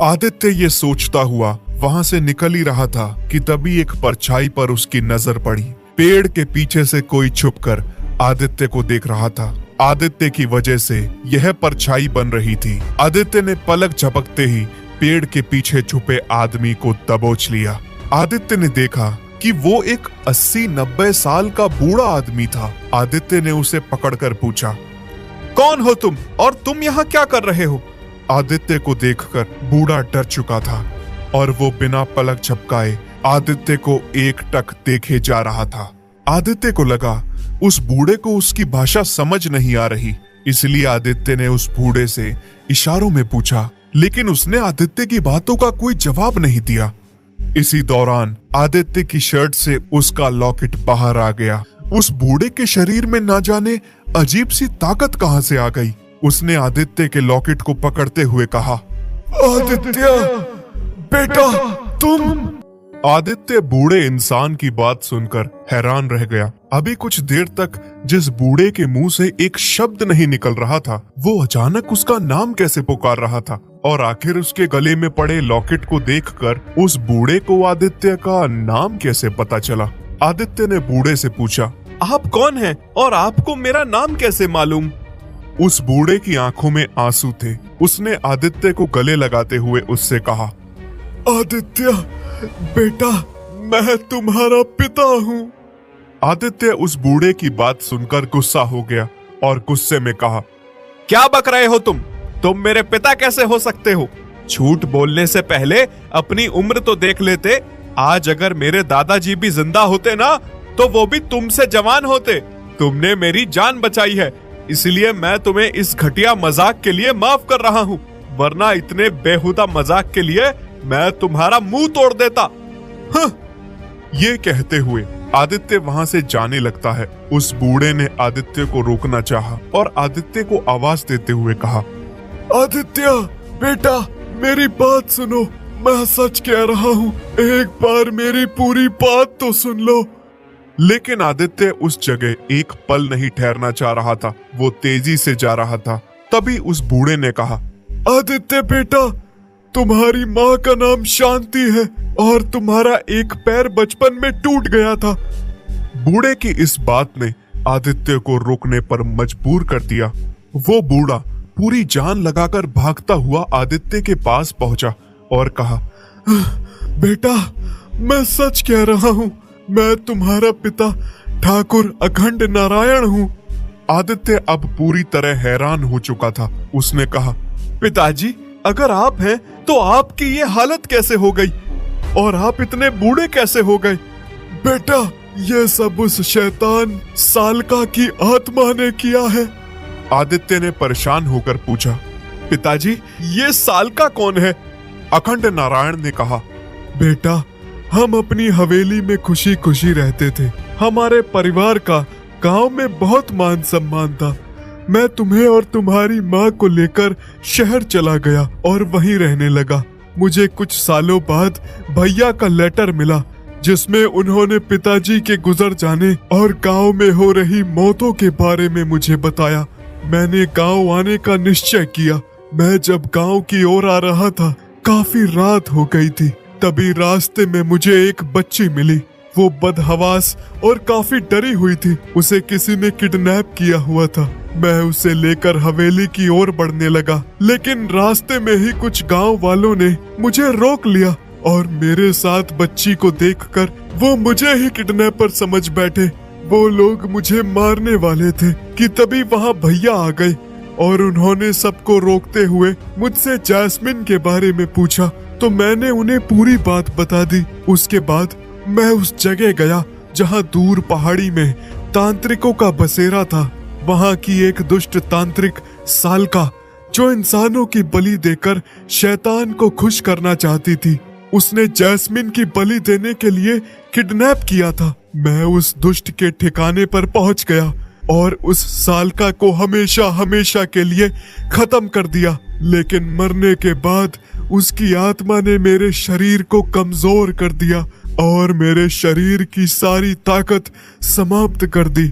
[SPEAKER 1] आदित्य ये सोचता हुआ वहां से निकल ही रहा था कि तभी एक परछाई पर उसकी नजर पड़ी। पेड़ के पीछे से कोई छुपकर आदित्य को देख रहा था। आदित्य की वजह से यह परछाई बन रही थी। आदित्य ने पलक झपकते ही पेड़ के पीछे छुपे आदमी को दबोच लिया। आदित्य ने देखा कि वो एक 80-90 साल का बूढ़ा आदमी था। आदित्य ने उसे पकड़कर पूछा,
[SPEAKER 5] कौन हो तुम और तुम यहाँ क्या कर रहे हो?
[SPEAKER 1] आदित्य को देखकर बूढ़ा डर चुका था और वो बिना पलक झपकाए आदित्य को एकटक देखे जा रहा था। आदित्य को लगा उस बूढ़े को उसकी भाषा समझ नहीं आ रही, इसलिए आदित्य ने उस बूढ़े से इशारों में पूछा, लेकिन उसने आदित्य की बातों का कोई जवाब नहीं दिया। इसी दौरान आदित्य की शर्ट से उसका लॉकेट बाहर आ गया। उस बूढ़े के शरीर में ना जाने अजीब सी ताकत कहां से आ गई। उसने आदित्य के लॉकेट को पकड़ते हुए कहा,
[SPEAKER 3] आदित्य बेटा तुम।
[SPEAKER 1] आदित्य बूढ़े इंसान की बात सुनकर हैरान रह गया। अभी कुछ देर तक जिस बूढ़े के मुंह से एक शब्द नहीं निकल रहा था, वो अचानक उसका नाम कैसे पुकार रहा था? और आखिर उसके गले में पड़े लॉकेट को देखकर उस बूढ़े को आदित्य का नाम कैसे पता चला? आदित्य ने बूढ़े से पूछा,
[SPEAKER 5] आप कौन हैं और आपको मेरा नाम कैसे मालूम?
[SPEAKER 1] उस बूढ़े की आंखों में आंसू थे। उसने आदित्य को गले लगाते हुए उससे कहा,
[SPEAKER 3] आदित्य बेटा मैं तुम्हारा पिता हूँ।
[SPEAKER 1] आदित्य उस बूढ़े की बात सुनकर गुस्सा हो गया और गुस्से में कहा,
[SPEAKER 5] क्या बक रहे हो तुम मेरे पिता कैसे हो सकते हो? झूठ बोलने से पहले अपनी उम्र तो देख लेते। आज अगर मेरे दादाजी भी जिंदा होते ना, तो वो भी तुमसे जवान होते। तुमने मेरी जान बचाई है, इसलिए मैं तुम्हें इस घटिया मजाक के लिए माफ कर रहा हूँ, वरना इतने बेहुदा मजाक के लिए मैं तुम्हारा मुंह तोड़ देता।
[SPEAKER 1] ये कहते हुए आदित्य वहां से जाने लगता है। उस बूढ़े ने आदित्य को रोकना चाहा और आदित्य को आवाज देते हुए कहा,
[SPEAKER 3] आदित्य बेटा, मेरी बात सुनो, मैं सच कह रहा हूँ, एक बार मेरी पूरी बात तो सुन लो।
[SPEAKER 1] लेकिन आदित्य उस जगह एक पल नहीं ठहरना चाह रहा था, वो तेजी से जा रहा था। तभी उस बूढ़े ने कहा,
[SPEAKER 3] आदित्य बेटा, तुम्हारी माँ का नाम शांति है और तुम्हारा एक पैर बचपन में टूट गया था।
[SPEAKER 1] बूढ़े की इस बात ने आदित्य को रोकने पर मजबूर कर दिया। वो बूढ़ा पूरी जान लगाकर भागता हुआ आदित्य के पास पहुंचा और कहा,
[SPEAKER 3] बेटा, मैं सच कह रहा हूँ, मैं तुम्हारा पिता ठाकुर अखंड नारायण हूँ।
[SPEAKER 1] आदित्य अब पूरी तरह हैरान हो चुका था। उसने कहा,
[SPEAKER 5] पिताजी, अगर आप हैं तो आपकी ये हालत कैसे हो गई और आप इतने बूढ़े कैसे हो गए?
[SPEAKER 3] बेटा, ये सब उस शैतान सालका की आत्मा ने किया है।
[SPEAKER 1] आदित्य ने परेशान होकर पूछा,
[SPEAKER 5] पिताजी, ये सालका कौन है?
[SPEAKER 1] अखंड नारायण ने कहा,
[SPEAKER 3] बेटा, हम अपनी हवेली में खुशी खुशी रहते थे। हमारे परिवार का गांव में बहुत मान सम्मान था। मैं तुम्हें और तुम्हारी माँ को लेकर शहर चला गया और वहीं रहने लगा। मुझे कुछ सालों बाद भैया का लेटर मिला, जिसमें उन्होंने पिताजी के गुजर जाने और गांव में हो रही मौतों के बारे में मुझे बताया। मैंने गांव आने का निश्चय किया। मैं जब गांव की ओर आ रहा था, काफी रात हो गई थी। तभी रास्ते में मुझे एक बच्ची मिली। वो बदहवास और काफी डरी हुई थी। उसे किसी ने किडनैप किया हुआ था। मैं उसे लेकर हवेली की ओर बढ़ने लगा, लेकिन रास्ते में ही कुछ गांव वालों ने मुझे रोक लिया और मेरे साथ बच्ची को देखकर वो मुझे ही किडनैपर समझ बैठे। वो लोग मुझे मारने वाले थे कि तभी वहाँ भैया आ गए और उन्होंने सबको रोकते हुए मुझसे जैस्मिन के बारे में पूछा, तो मैंने उन्हें पूरी बात बता दी। उसके बाद मैं उस जगह गया जहाँ दूर पहाड़ी में तांत्रिकों का बसेरा था। वहाँ की एक दुष्ट तांत्रिक सालका, जो इंसानों की बलि देकर शैतान को खुश करना चाहती थी, उसने जैस्मिन की बलि देने के लिए किडनैप किया था। मैं उस दुष्ट के ठिकाने पर पहुंच गया और उस सालका को हमेशा हमेशा के लिए खत्म कर दिया। लेकिन मरने के बाद उसकी आत्मा ने मेरे शरीर को कमजोर कर दिया और मेरे शरीर की सारी ताकत समाप्त कर दी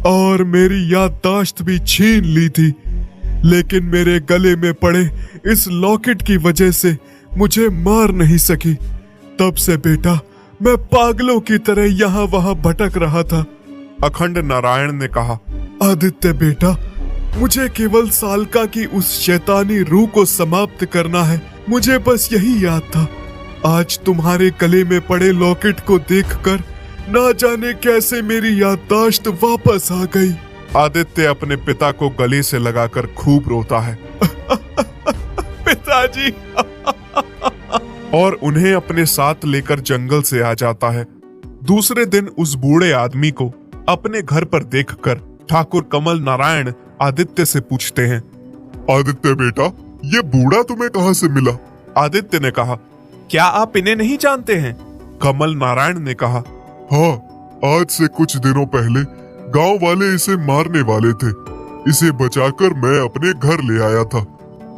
[SPEAKER 3] और मेरी याददाश्त भी छीन ली थी। लेकिन मेरे गले में पड़े इस लॉकेट की वजह से मुझे मार नहीं सकी। तब से बेटा, मैं पागलों की तरह यहाँ वहाँ भटक रहा था।
[SPEAKER 1] अखंड नारायण ने कहा,
[SPEAKER 3] आदित्य बेटा, मुझे केवल सालका की उस शैतानी रूह को समाप्त करना है। मुझे बस यही याद था। आज तुम्हारे गले में पड़े लॉकेट को देखकर ना जाने कैसे मेरी याददाश्त वापस आ गई।
[SPEAKER 1] आदित्य अपने पिता को गले से लगाकर खूब रोता है
[SPEAKER 5] पिताजी
[SPEAKER 1] और उन्हें अपने साथ लेकर जंगल से आ जाता है। दूसरे दिन उस बूढ़े आदमी को अपने घर पर देखकर ठाकुर कमल नारायण आदित्य से पूछते हैं,
[SPEAKER 3] आदित्य बेटा, ये बूढ़ा तुम्हें कहाँ से मिला?
[SPEAKER 1] आदित्य ने कहा,
[SPEAKER 5] क्या आप इन्हें नहीं जानते हैं?
[SPEAKER 1] कमल नारायण ने कहा,
[SPEAKER 3] हाँ, आज से कुछ दिनों पहले गांव वाले इसे मारने वाले थे। इसे बचाकर मैं अपने घर ले आया था,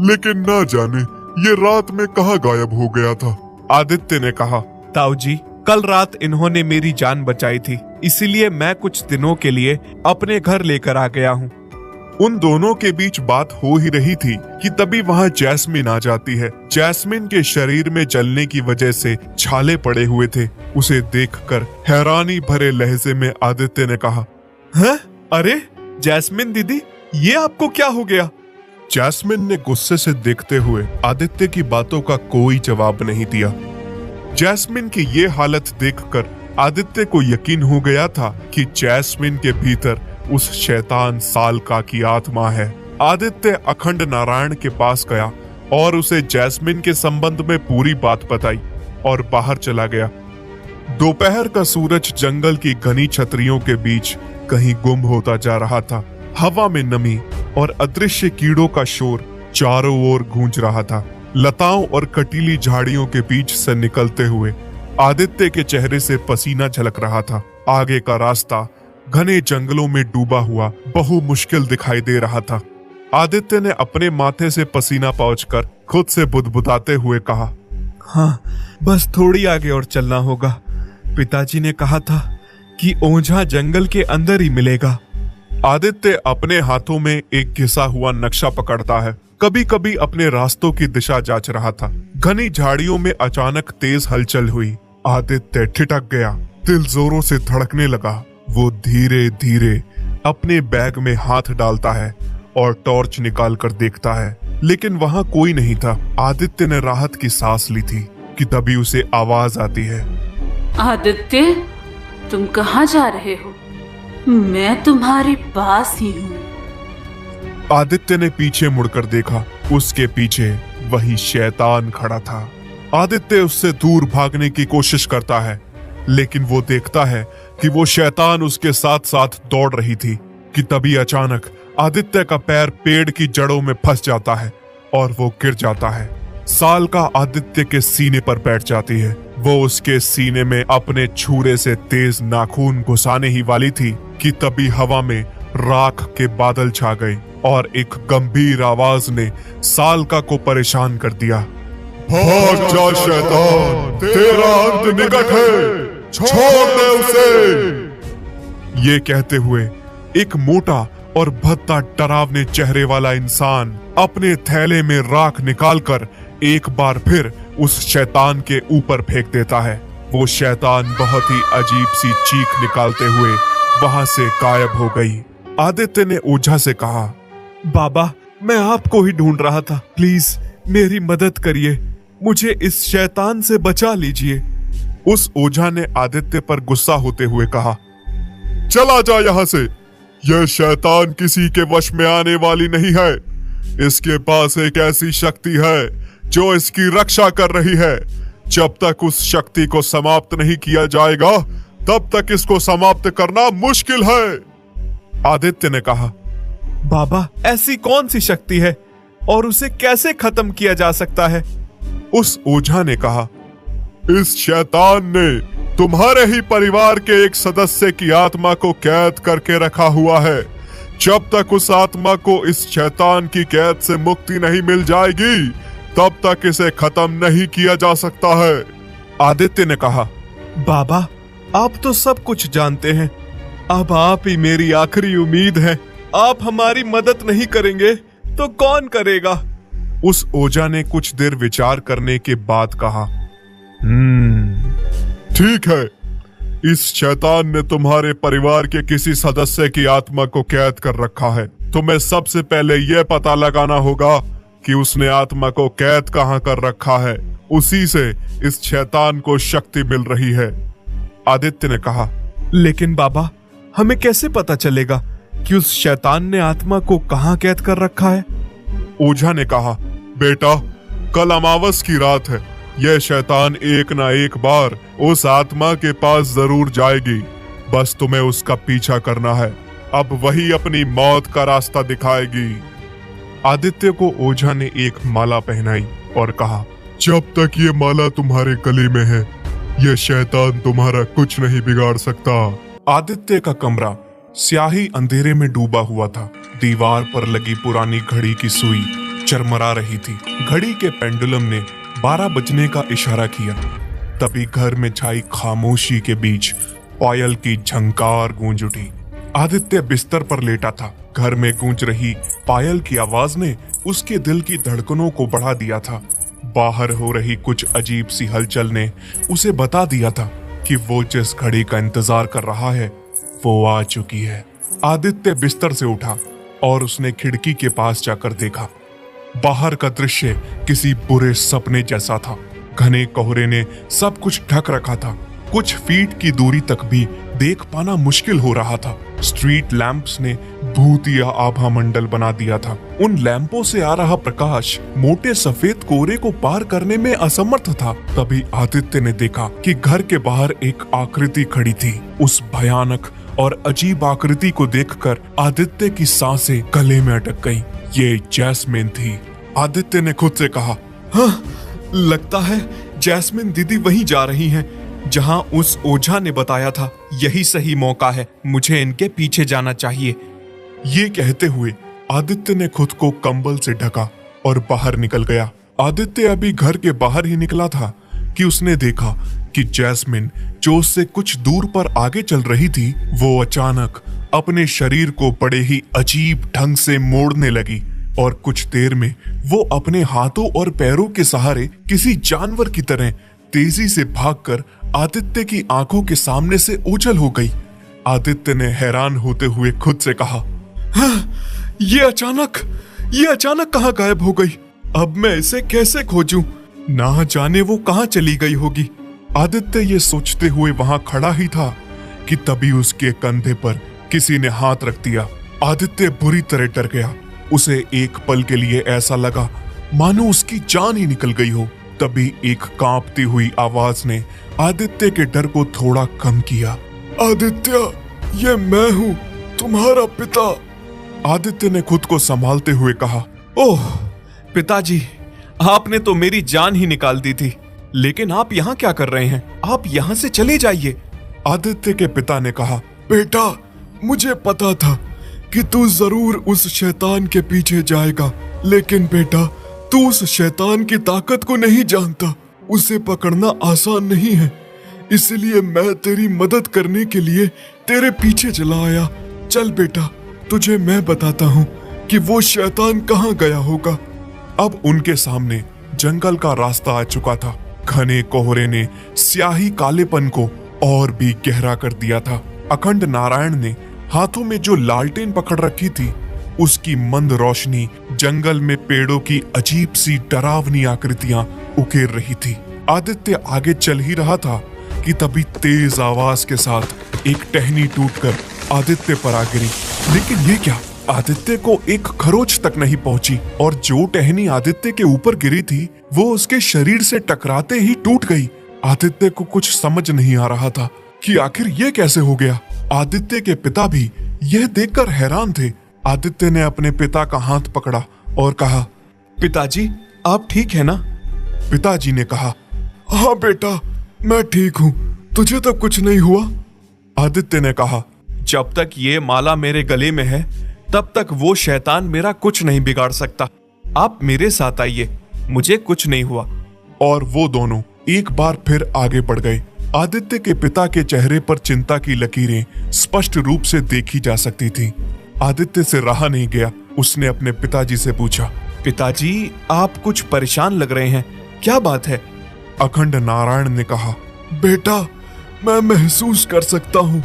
[SPEAKER 3] लेकिन ना जाने ये रात में कहाँ गायब हो गया था।
[SPEAKER 1] आदित्य ने कहा,
[SPEAKER 5] ताऊ जी, कल रात इन्होंने मेरी जान बचाई थी, इसीलिए मैं कुछ दिनों के लिए अपने घर लेकर आ गया हूँ।
[SPEAKER 1] उन दोनों के बीच बात हो ही रही थी कि तभी वहाँ जैस्मिन आ जाती है। जैस्मिन के शरीर में जलने की वजह से छाले पड़े हुए थे। उसे देखकर हैरानी भरे लहजे में आदित्य ने कहा,
[SPEAKER 5] हैं? अरे जैस्मिन दीदी, ये आपको क्या हो गया?
[SPEAKER 1] जैस्मिन ने गुस्से से देखते हुए आदित्य की बातों का कोई जवाब नहीं दिया। जैस्मिन की ये हालत देखकर आदित्य को यकीन हो गया था कि जैस्मिन के भीतर उस शैतान सालका की आत्मा है। आदित्य अखंड नारायण के पास गया और उसे जैस्मिन के संबंध में पूरी बात बताई और बाहर चला गया। दोपहर का सूरज जंगल की घनी छतरियों के बीच कहीं गुम होता जा रहा था। हवा में नमी और अदृश्य कीड़ों का शोर चारों ओर गूंज रहा था। लताओं और कटीली झाड़ियों के बीच से निकलते हुए आदित्य के चेहरे से पसीना झलक रहा था। आगे का रास्ता घने जंगलों में डूबा हुआ बहु मुश्किल दिखाई दे रहा था। आदित्य ने अपने माथे से पसीना पोंछकर खुद से बुदबुदाते हुए कहा,
[SPEAKER 5] हाँ, बस थोड़ी आगे और चलना होगा। पिताजी ने कहा था कि ओझा जंगल के अंदर ही मिलेगा।
[SPEAKER 1] आदित्य अपने हाथों में एक घिसा हुआ नक्शा पकड़ता है। कभी कभी अपने रास्तों की दिशा जांच रहा था। घनी झाड़ियों में अचानक तेज हलचल हुई। आदित्य ठिठक गया, दिल जोरों से धड़कने लगा। वो धीरे धीरे अपने बैग में हाथ डालता है और टॉर्च निकाल कर देखता है, लेकिन वहां कोई नहीं था। आदित्य ने राहत की सांस ली थी कि तभी उसे आवाज आती है,
[SPEAKER 2] आदित्य, तुम कहाँ जा रहे हो? मैं तुम्हारे पास ही हूँ।
[SPEAKER 1] आदित्य ने पीछे मुड़कर देखा। उसके पीछे वही शैतान खड़ा था। आदित्य उससे दूर भागने की कोशिश करता है, लेकिन वो देखता है कि वो शैतान उसके साथ साथ दौड़ रही थी कि तभी अचानक आदित्य का पैर पेड़ की जड़ों में फंस जाता है और वो गिर जाता है। सालका आदित्य के सीने पर बैठ जाती है। वो उसके सीने में अपने छुरे से तेज नाखून घुसाने ही वाली थी कि तभी हवा में राख के बादल छा गए और एक गंभीर आवाज ने सालका को परेशान कर दिया।
[SPEAKER 3] भाग जा शैतान, तेरा अंत निकट है, छोड़ दे उसे।
[SPEAKER 1] ये कहते हुए एक मोटा और भद्दा डरावने चेहरे वाला इंसान अपने थैले में राख निकालकर एक बार फिर उस शैतान के ऊपर फेंक देता है। वो शैतान बहुत ही अजीब सी चीख निकालते हुए वहां से गायब हो गई। आदित्य ने ओझा से कहा,
[SPEAKER 5] बाबा, मैं आपको ही ढूंढ रहा था। प्लीज मेरी मदद करिए, मुझे इस शैतान से बचा लीजिए।
[SPEAKER 1] उस ओझा ने आदित्य पर गुस्सा होते हुए कहा,
[SPEAKER 3] चला जा यहाँ से। यह शैतान किसी के वश में आने वाली नहीं है। इसके पास एक ऐसी शक्ति है जो इसकी रक्षा कर रही है। जब तक उस शक्ति को समाप्त नहीं किया जाएगा, तब तक इसको समाप्त करना मुश्किल है।
[SPEAKER 1] आदित्य ने कहा,
[SPEAKER 5] बाबा, ऐसी कौन सी शक्ति है और उसे कैसे खत्म किया जा सकता है?
[SPEAKER 1] उस ओझा ने कहा,
[SPEAKER 3] इस शैतान ने तुम्हारे ही परिवार के एक सदस्य की आत्मा को कैद करके रखा हुआ है। जब तक उस आत्मा को इस शैतान की कैद से मुक्ति नहीं मिल जाएगी, तब तक इसे खत्म नहीं किया जा सकता है।
[SPEAKER 1] आदित्य ने कहा,
[SPEAKER 5] बाबा, आप तो सब कुछ जानते हैं। अब आप ही मेरी आखिरी उम्मीद है। आप हमारी मदद नहीं करेंगे तो कौन करेगा?
[SPEAKER 1] उस ओझा ने कुछ देर विचार करने के बाद कहा,
[SPEAKER 3] ठीक है। इस शैतान ने तुम्हारे परिवार के किसी सदस्य की आत्मा को कैद कर रखा है। तुम्हें सबसे पहले यह पता लगाना होगा कि उसने आत्मा को कैद कहां कर रखा है। उसी से इस शैतान को शक्ति मिल रही है।
[SPEAKER 1] आदित्य ने कहा,
[SPEAKER 5] लेकिन बाबा, हमें कैसे पता चलेगा कि उस शैतान ने आत्मा को कहां कैद कर रखा है?
[SPEAKER 1] ओझा ने कहा,
[SPEAKER 3] बेटा, कल अमावस की रात है। यह शैतान एक ना एक बार उस आत्मा के पास जरूर जाएगी। बस तुम्हें उसका पीछा करना है। अब वही अपनी मौत का रास्ता दिखाएगी।
[SPEAKER 1] आदित्य को ओझा ने एक माला पहनाई और कहा,
[SPEAKER 3] जब तक ये माला तुम्हारे गले में है, यह शैतान तुम्हारा कुछ नहीं बिगाड़ सकता।
[SPEAKER 1] आदित्य का कमरा स्याही अंधेरे में डूबा हुआ था। दीवार पर लगी पुरानी घड़ी की सुई चरमरा रही थी। घड़ी के पेंडुलम ने 12 बजने का इशारा किया। तभी घर में छाई खामोशी के बीच पायल की झंकार गूंज उठी। आदित्य बिस्तर पर लेटा था। घर में गूंज रही पायल की आवाज ने उसके दिल की धड़कनों को बढ़ा दिया था। बाहर हो रही कुछ अजीब सी हलचल ने उसे बता दिया था कि वो जिस घड़ी का इंतजार कर रहा है वो आ चुकी है। आदित्य बिस्तर से उठा और उसने खिड़की के पास जाकर देखा। बाहर का दृश्य किसी बुरे सपने जैसा था। घने कोहरे ने सब कुछ ढक रखा था। कुछ फीट की दूरी तक भी देख पाना मुश्किल हो रहा था। स्ट्रीट लैंप्स ने भूतिया आभा मंडल बना दिया था। उन लैंपों से आ रहा प्रकाश मोटे सफेद कोहरे को पार करने में असमर्थ था। तभी आदित्य ने देखा कि घर के बाहर एक आकृति खड़ी थी। उस भयानक और अजीब आकृति को देखकर आदित्य की सांसें गले में अटक गईं। ये जैस्मिन थी। आदित्य ने खुद से कहा,
[SPEAKER 5] हाँ, लगता है जैस्मिन दीदी वहीं जा रही हैं, जहां उस ओझा ने बताया था। यही सही मौका है, मुझे इनके पीछे जाना चाहिए।
[SPEAKER 1] ये कहते हुए आदित्य ने खुद को कंबल से ढका और बाहर निकल गया। आदित्य अभी घर के बाहर ही निकला था कि उसने देखा कि जैस्मिन जो उससे कुछ दूर पर आगे चल रही थी, वो अचानक अपने शरीर को बड़े ही अजीब ढंग से मोड़ने लगी और कुछ देर में वो अपने हाथों और पैरों के सहारे किसी जानवर की तरह तेजी से भागकर आदित्य की आंखों के सामने से ओझल हो गई। आदित्य ने हैरान होते हुए खुद से कहा,
[SPEAKER 5] हाँ, ये अचानक कहाँ गायब हो गई? अब मैं इसे कैसे खोजूं? ना जाने वो कहाँ चली गई होगी।
[SPEAKER 1] आदित्य ये सोचते हुए वहां खड़ा ही था कि तभी उसके कंधे पर किसी ने हाथ रख दिया। आदित्य बुरी तरह डर गया। उसे एक पल के लिए ऐसा लगा मानो उसकी जान ही निकल गई हो। तभी एक कांपती हुई आवाज ने आदित्य के डर को थोड़ा कम किया।
[SPEAKER 3] आदित्य, ये मैं हूँ, तुम्हारा पिता।
[SPEAKER 1] आदित्य ने खुद को संभालते हुए कहा,
[SPEAKER 5] ओह पिताजी, आपने तो मेरी जान ही निकाल दी थी, लेकिन आप यहाँ क्या कर रहे हैं? आप यहाँ से चले जाइए।
[SPEAKER 1] आदित्य के पिता ने कहा,
[SPEAKER 3] बेटा, मुझे पता था कि तू जरूर उस शैतान के पीछे जाएगा, लेकिन बेटा, तू उस शैतान की ताकत को नहीं जानता। उसे पकड़ना आसान नहीं है, इसलिए मैं तेरी मदद करने के लिए तेरे पीछे चला आया। चल बेटा, तुझे मैं बताता हूँ कि वो शैतान कहाँ गया होगा।
[SPEAKER 1] अब उनके सामने जंगल का रास्ता आ चुका था। घने कोहरे ने स्याही कालेपन को और भी गहरा कर दिया था। अखंड नारायण ने हाथों में जो लालटेन पकड़ रखी थी, उसकी मंद रोशनी जंगल में पेड़ों की अजीब सी डरावनी आकृतियां उकेर रही थी। आदित्य आगे चल ही रहा था कि तभी तेज आवाज के साथ एक टहनी टूटकर आदित्य पर आ गिरी। लेकिन ये क्या, आदित्य को एक खरोच तक नहीं पहुंची और जो टहनी आदित्य के ऊपर गिरी थी वो उसके शरीर से टकराते ही टूट गई। आदित्य को कुछ समझ नहीं आ रहा था कि आखिर ये कैसे हो गया। आदित्य के पिता भी यह देखकर हैरान थे। आदित्य ने अपने पिता का हाथ पकड़ा और कहा,
[SPEAKER 5] पिताजी, आप ठीक है ना?
[SPEAKER 1] पिताजी ने कहा,
[SPEAKER 3] हाँ बेटा, मैं ठीक हूँ, तुझे तो कुछ नहीं हुआ?
[SPEAKER 1] आदित्य ने कहा,
[SPEAKER 5] जब तक ये माला मेरे गले में है तब तक वो शैतान मेरा कुछ नहीं बिगाड़ सकता। आप मेरे साथ आइए, मुझे कुछ नहीं हुआ।
[SPEAKER 1] और वो दोनों एक बार फिर आगे बढ़ गए। आदित्य के पिता के चेहरे पर चिंता की लकीरें स्पष्ट रूप से देखी जा सकती थी। आदित्य से रहा नहीं गया। उसने अपने पिताजी से पूछा,
[SPEAKER 5] पिताजी, आप कुछ परेशान लग रहे हैं, क्या बात है?
[SPEAKER 1] अखंड नारायण ने कहा,
[SPEAKER 3] बेटा, मैं महसूस कर सकता हूँ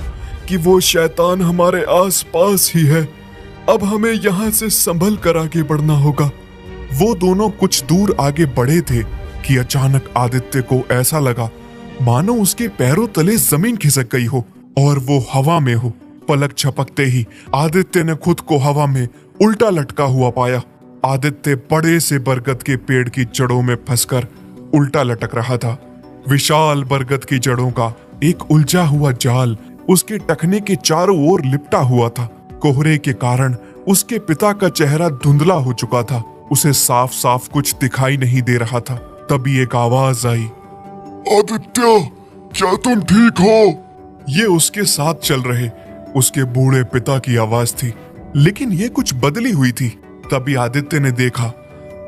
[SPEAKER 3] कि वो शैतान हमारे आसपास ही है। अब हमें यहाँ से संभल कर आगे बढ़ना होगा।
[SPEAKER 1] वो दोनों कुछ दूर आगे बढ़े थे कि अचानक आदित्य को ऐसा लगा मानो उसके पैरों तले जमीन खिसक गई हो और वो हवा में हो। पलक झपकते ही आदित्य ने खुद को हवा में उल्टा लटका हुआ पाया। आदित्य बड़े से बरगद के पेड़ की जड़ों में फंसकर उल्टा लटक रहा था। विशाल बरगद की जड़ों का एक उलझा हुआ जाल उसके टखने के चारों ओर लिपटा हुआ था। कोहरे के कारण उसके पिता का चेहरा धुंधला हो चुका था। उसे साफ साफ कुछ दिखाई नहीं दे रहा था। तभी एक आवाज आई,
[SPEAKER 3] आदित्य, क्या तुम ठीक हो?
[SPEAKER 1] ये उसके साथ चल रहे उसके बूढ़े पिता की आवाज थी, लेकिन ये कुछ बदली हुई थी। तभी आदित्य ने देखा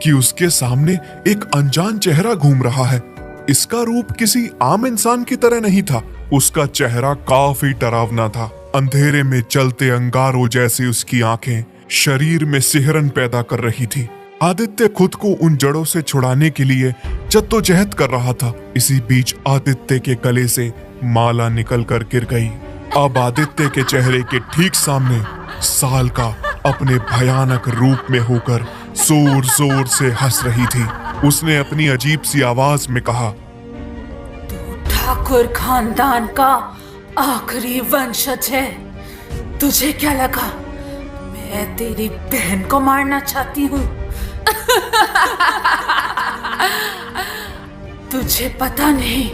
[SPEAKER 1] कि उसके सामने एक अनजान चेहरा घूम रहा है। इसका रूप किसी आम इंसान की तरह नहीं था। उसका चेहरा काफी डरावना था। अंधेरे में चलते अंगारों जैसी उसकी आंखें शरीर में सिहरन पैदा कर रही थी। आदित्य खुद को उन जड़ों से छुड़ाने के लिए जद्दोजहद कर रहा था। इसी बीच आदित्य के गले से माला निकल कर गिर गई। अब आदित्य के चेहरे के ठीक सामने साल का अपने भयानक रूप में होकर जोर जोर से हंस रही थी। उसने अपनी अजीब सी आवाज में कहा,
[SPEAKER 2] तू ठाकुर खानदान का आखिरी वंशज है। तुझे क्या लगा मैं तेरी बहन को मारना चाहती हूँ? तुझे पता नहीं,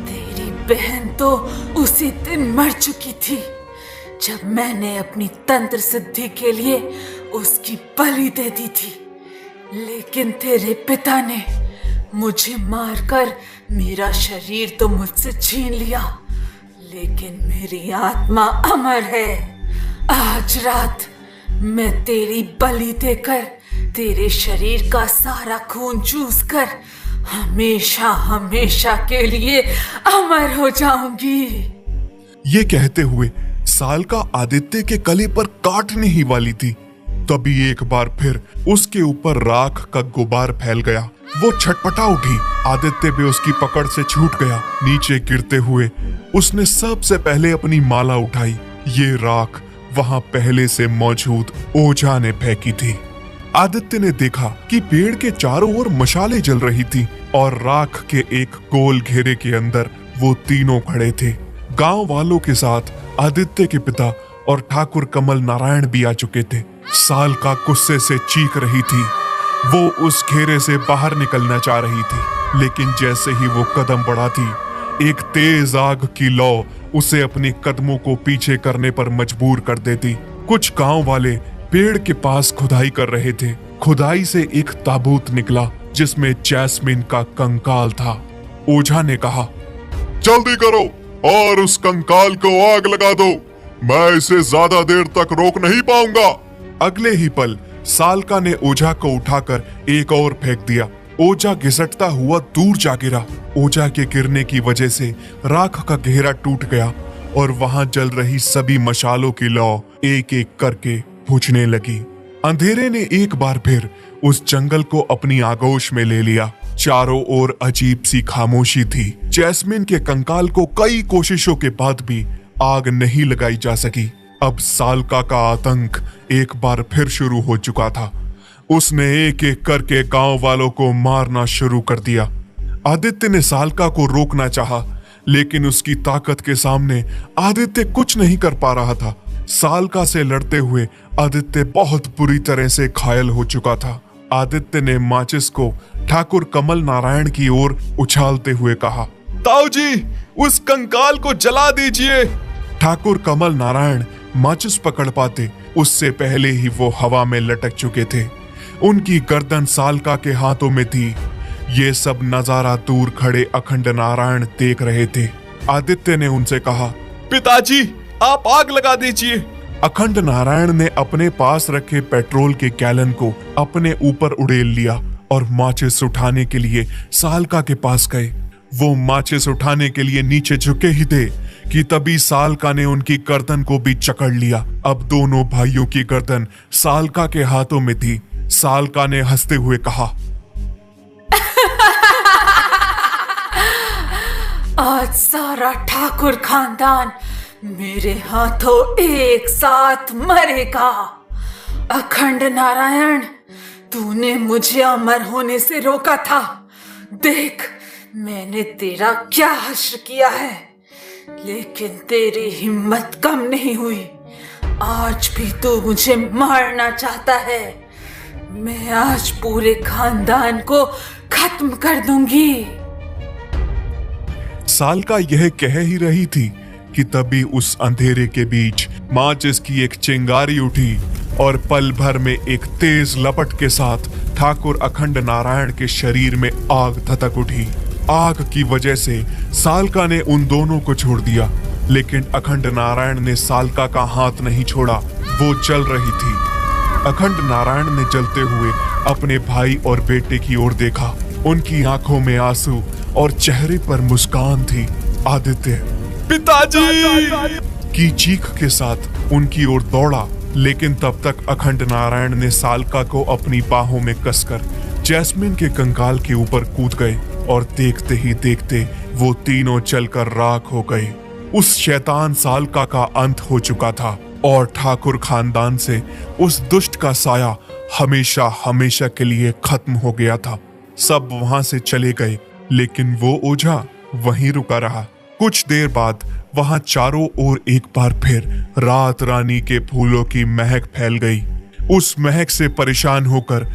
[SPEAKER 2] तेरी बहन तो उसी दिन मर चुकी थी जब मैंने अपनी तंत्र सिद्धि के लिए उसकी बलि दे दी थी। लेकिन तेरे पिता ने मुझे मारकर मेरा शरीर तो मुझसे छीन लिया, लेकिन मेरी आत्मा अमर है। आज रात मैं तेरी बलि देकर तेरे शरीर का सारा खून चूसकर हमेशा हमेशा के लिए अमर हो जाऊंगी।
[SPEAKER 1] ये कहते हुए सालका आदित्य के गले पर काटने ही वाली थी, तभी एक बार फिर उसके ऊपर राख का गुबार फैल गया। वो छटपटा उठी। आदित्य भी उसकी पकड़ से छूट गया। नीचे गिरते हुए उसने सबसे पहले अपनी माला उठाई। ये राख वहां पहले से मौजूद ओझा ने फेंकी थी। आदित्य ने देखा कि पेड़ के चारों ओर मशालें जल रही थी और राख के एक गोल घेरे के अंदर वो तीनों खड़े थे। गांव वालों के साथ आदित्य के पिता और ठाकुर कमल नारायण भी आ चुके थे। सालका गुस्से से चीख रही थी। वो उस घेरे से बाहर निकलना चाह रही थी, लेकिन जैसे ही वो कदम बढ़ाती, एक तेज आग की लौ उसे अपने कदमों को पीछे करने पर मजबूर कर देती। कुछ गांव वाले पेड़ के पास खुदाई कर रहे थे। खुदाई से एक ताबूत निकला जिसमें जैस्मिन का कंकाल था। ओझा ने कहा,
[SPEAKER 3] जल्दी करो और उस कंकाल को आग लगा दो। मैं इसे ज्यादा देर तक रोक नहीं पाऊंगा।
[SPEAKER 1] अगले ही पल सालका ने ओझा को उठाकर एक और फेंक दिया। ओझा घिसटता हुआ दूर जा गिरा। ओझा के गिरने की वजह से राख का घेरा टूट गया और वहां जल रही सभी मशालों की लौ एक एक करके बुझने लगी। अंधेरे ने एक बार फिर उस जंगल को अपनी आगोश में ले लिया। चारों ओर अजीब सी खामोशी थी। जैस्मिन के कंकाल को कई कोशिशों के बाद भी आग नहीं लगाई जा सकी। अब सालका का आतंक एक बार फिर शुरू हो चुका था। उसने एक एक करके गांव वालों को मारना शुरू कर दिया। आदित्य ने सालका को रोकना चाहा, लेकिन उसकी ताकत के सामने आदित्य कुछ नहीं कर पा रहा था। सालका से लड़ते हुए आदित्य बहुत बुरी तरह से घायल हो चुका था। आदित्य ने माचिस को ठाकुर कमल नारायण की ओर उछालते हुए कहा,
[SPEAKER 5] ताऊ जी, उस कंकाल को जला दीजिए।
[SPEAKER 1] ठाकुर कमल नारायण माचिस पकड़ पाते उससे पहले ही वो हवा में लटक चुके थे। उनकी गर्दन सालका के हाथों में थी। ये सब नजारा दूर खड़े अखंड नारायण देख रहे थे। आदित्य ने उनसे कहा,
[SPEAKER 5] पिताजी, आप आग लगा दीजिए।
[SPEAKER 1] अखंड नारायण ने अपने पास रखे पेट्रोल के गैलन को अपने ऊपर उड़ेल लिया और माचिस उठाने के लिए सालका के पास गए। वो माचिस उठाने के लिए नीचे झुके ही थे कि तभी सालका ने उनकी गर्दन को भी जकड़ लिया। अब दोनों भाइयों की गर्दन सालका के हाथों में थी। सालका ने हंसते हुए कहा,
[SPEAKER 2] आज सारा ठाकुर खानदान मेरे हाथों एक साथ मरेगा। अखंड नारायण, तूने मुझे अमर होने से रोका था। देख, मैंने तेरा क्या हश्र किया है, लेकिन तेरी हिम्मत कम नहीं हुई। आज भी तू मुझे मारना चाहता है। मैं आज पूरे खानदान को खत्म कर दूंगी।
[SPEAKER 1] सालका यह कह ही रही थी कि तभी उस अंधेरे के बीच माचिस की एक चिंगारी उठी और पल भर में एक तेज लपट के साथ ठाकुर अखंड नारायण के शरीर में आग धधक उठी। आग की वजह से सालका ने उन दोनों को छोड़ दिया, लेकिन अखंड नारायण ने सालका का हाथ नहीं छोड़ा। वो जल रही थी। अखंड नारायण ने जलते हुए अपने भाई और बेटे की ओर देखा। उनकी आंखों में आंसू और चेहरे पर मुस्कान थी। आदित्य
[SPEAKER 5] पिताजी
[SPEAKER 1] की चीख के साथ उनकी ओर दौड़ा, लेकिन तब तक अखंड नारायण ने सालका को अपनी बाहों में कसकर जैस्मिन के कंकाल के ऊपर कूद गए और देखते ही देखते वो तीनों चलकर राख हो गए। उस शैतान सालका का अंत हो चुका था और ठाकुर खानदान से उस दुष्ट का साया हमेशा हमेशा के लिए खत्म हो गया था। सब वहां से चले गए, लेकिन वो ओझा वहीं रुका रहा। कुछ देर बाद वहां चारों ओर एक बार फिर रात रानी के फूलों की महक फैल गई। उस महक से परेशान होकर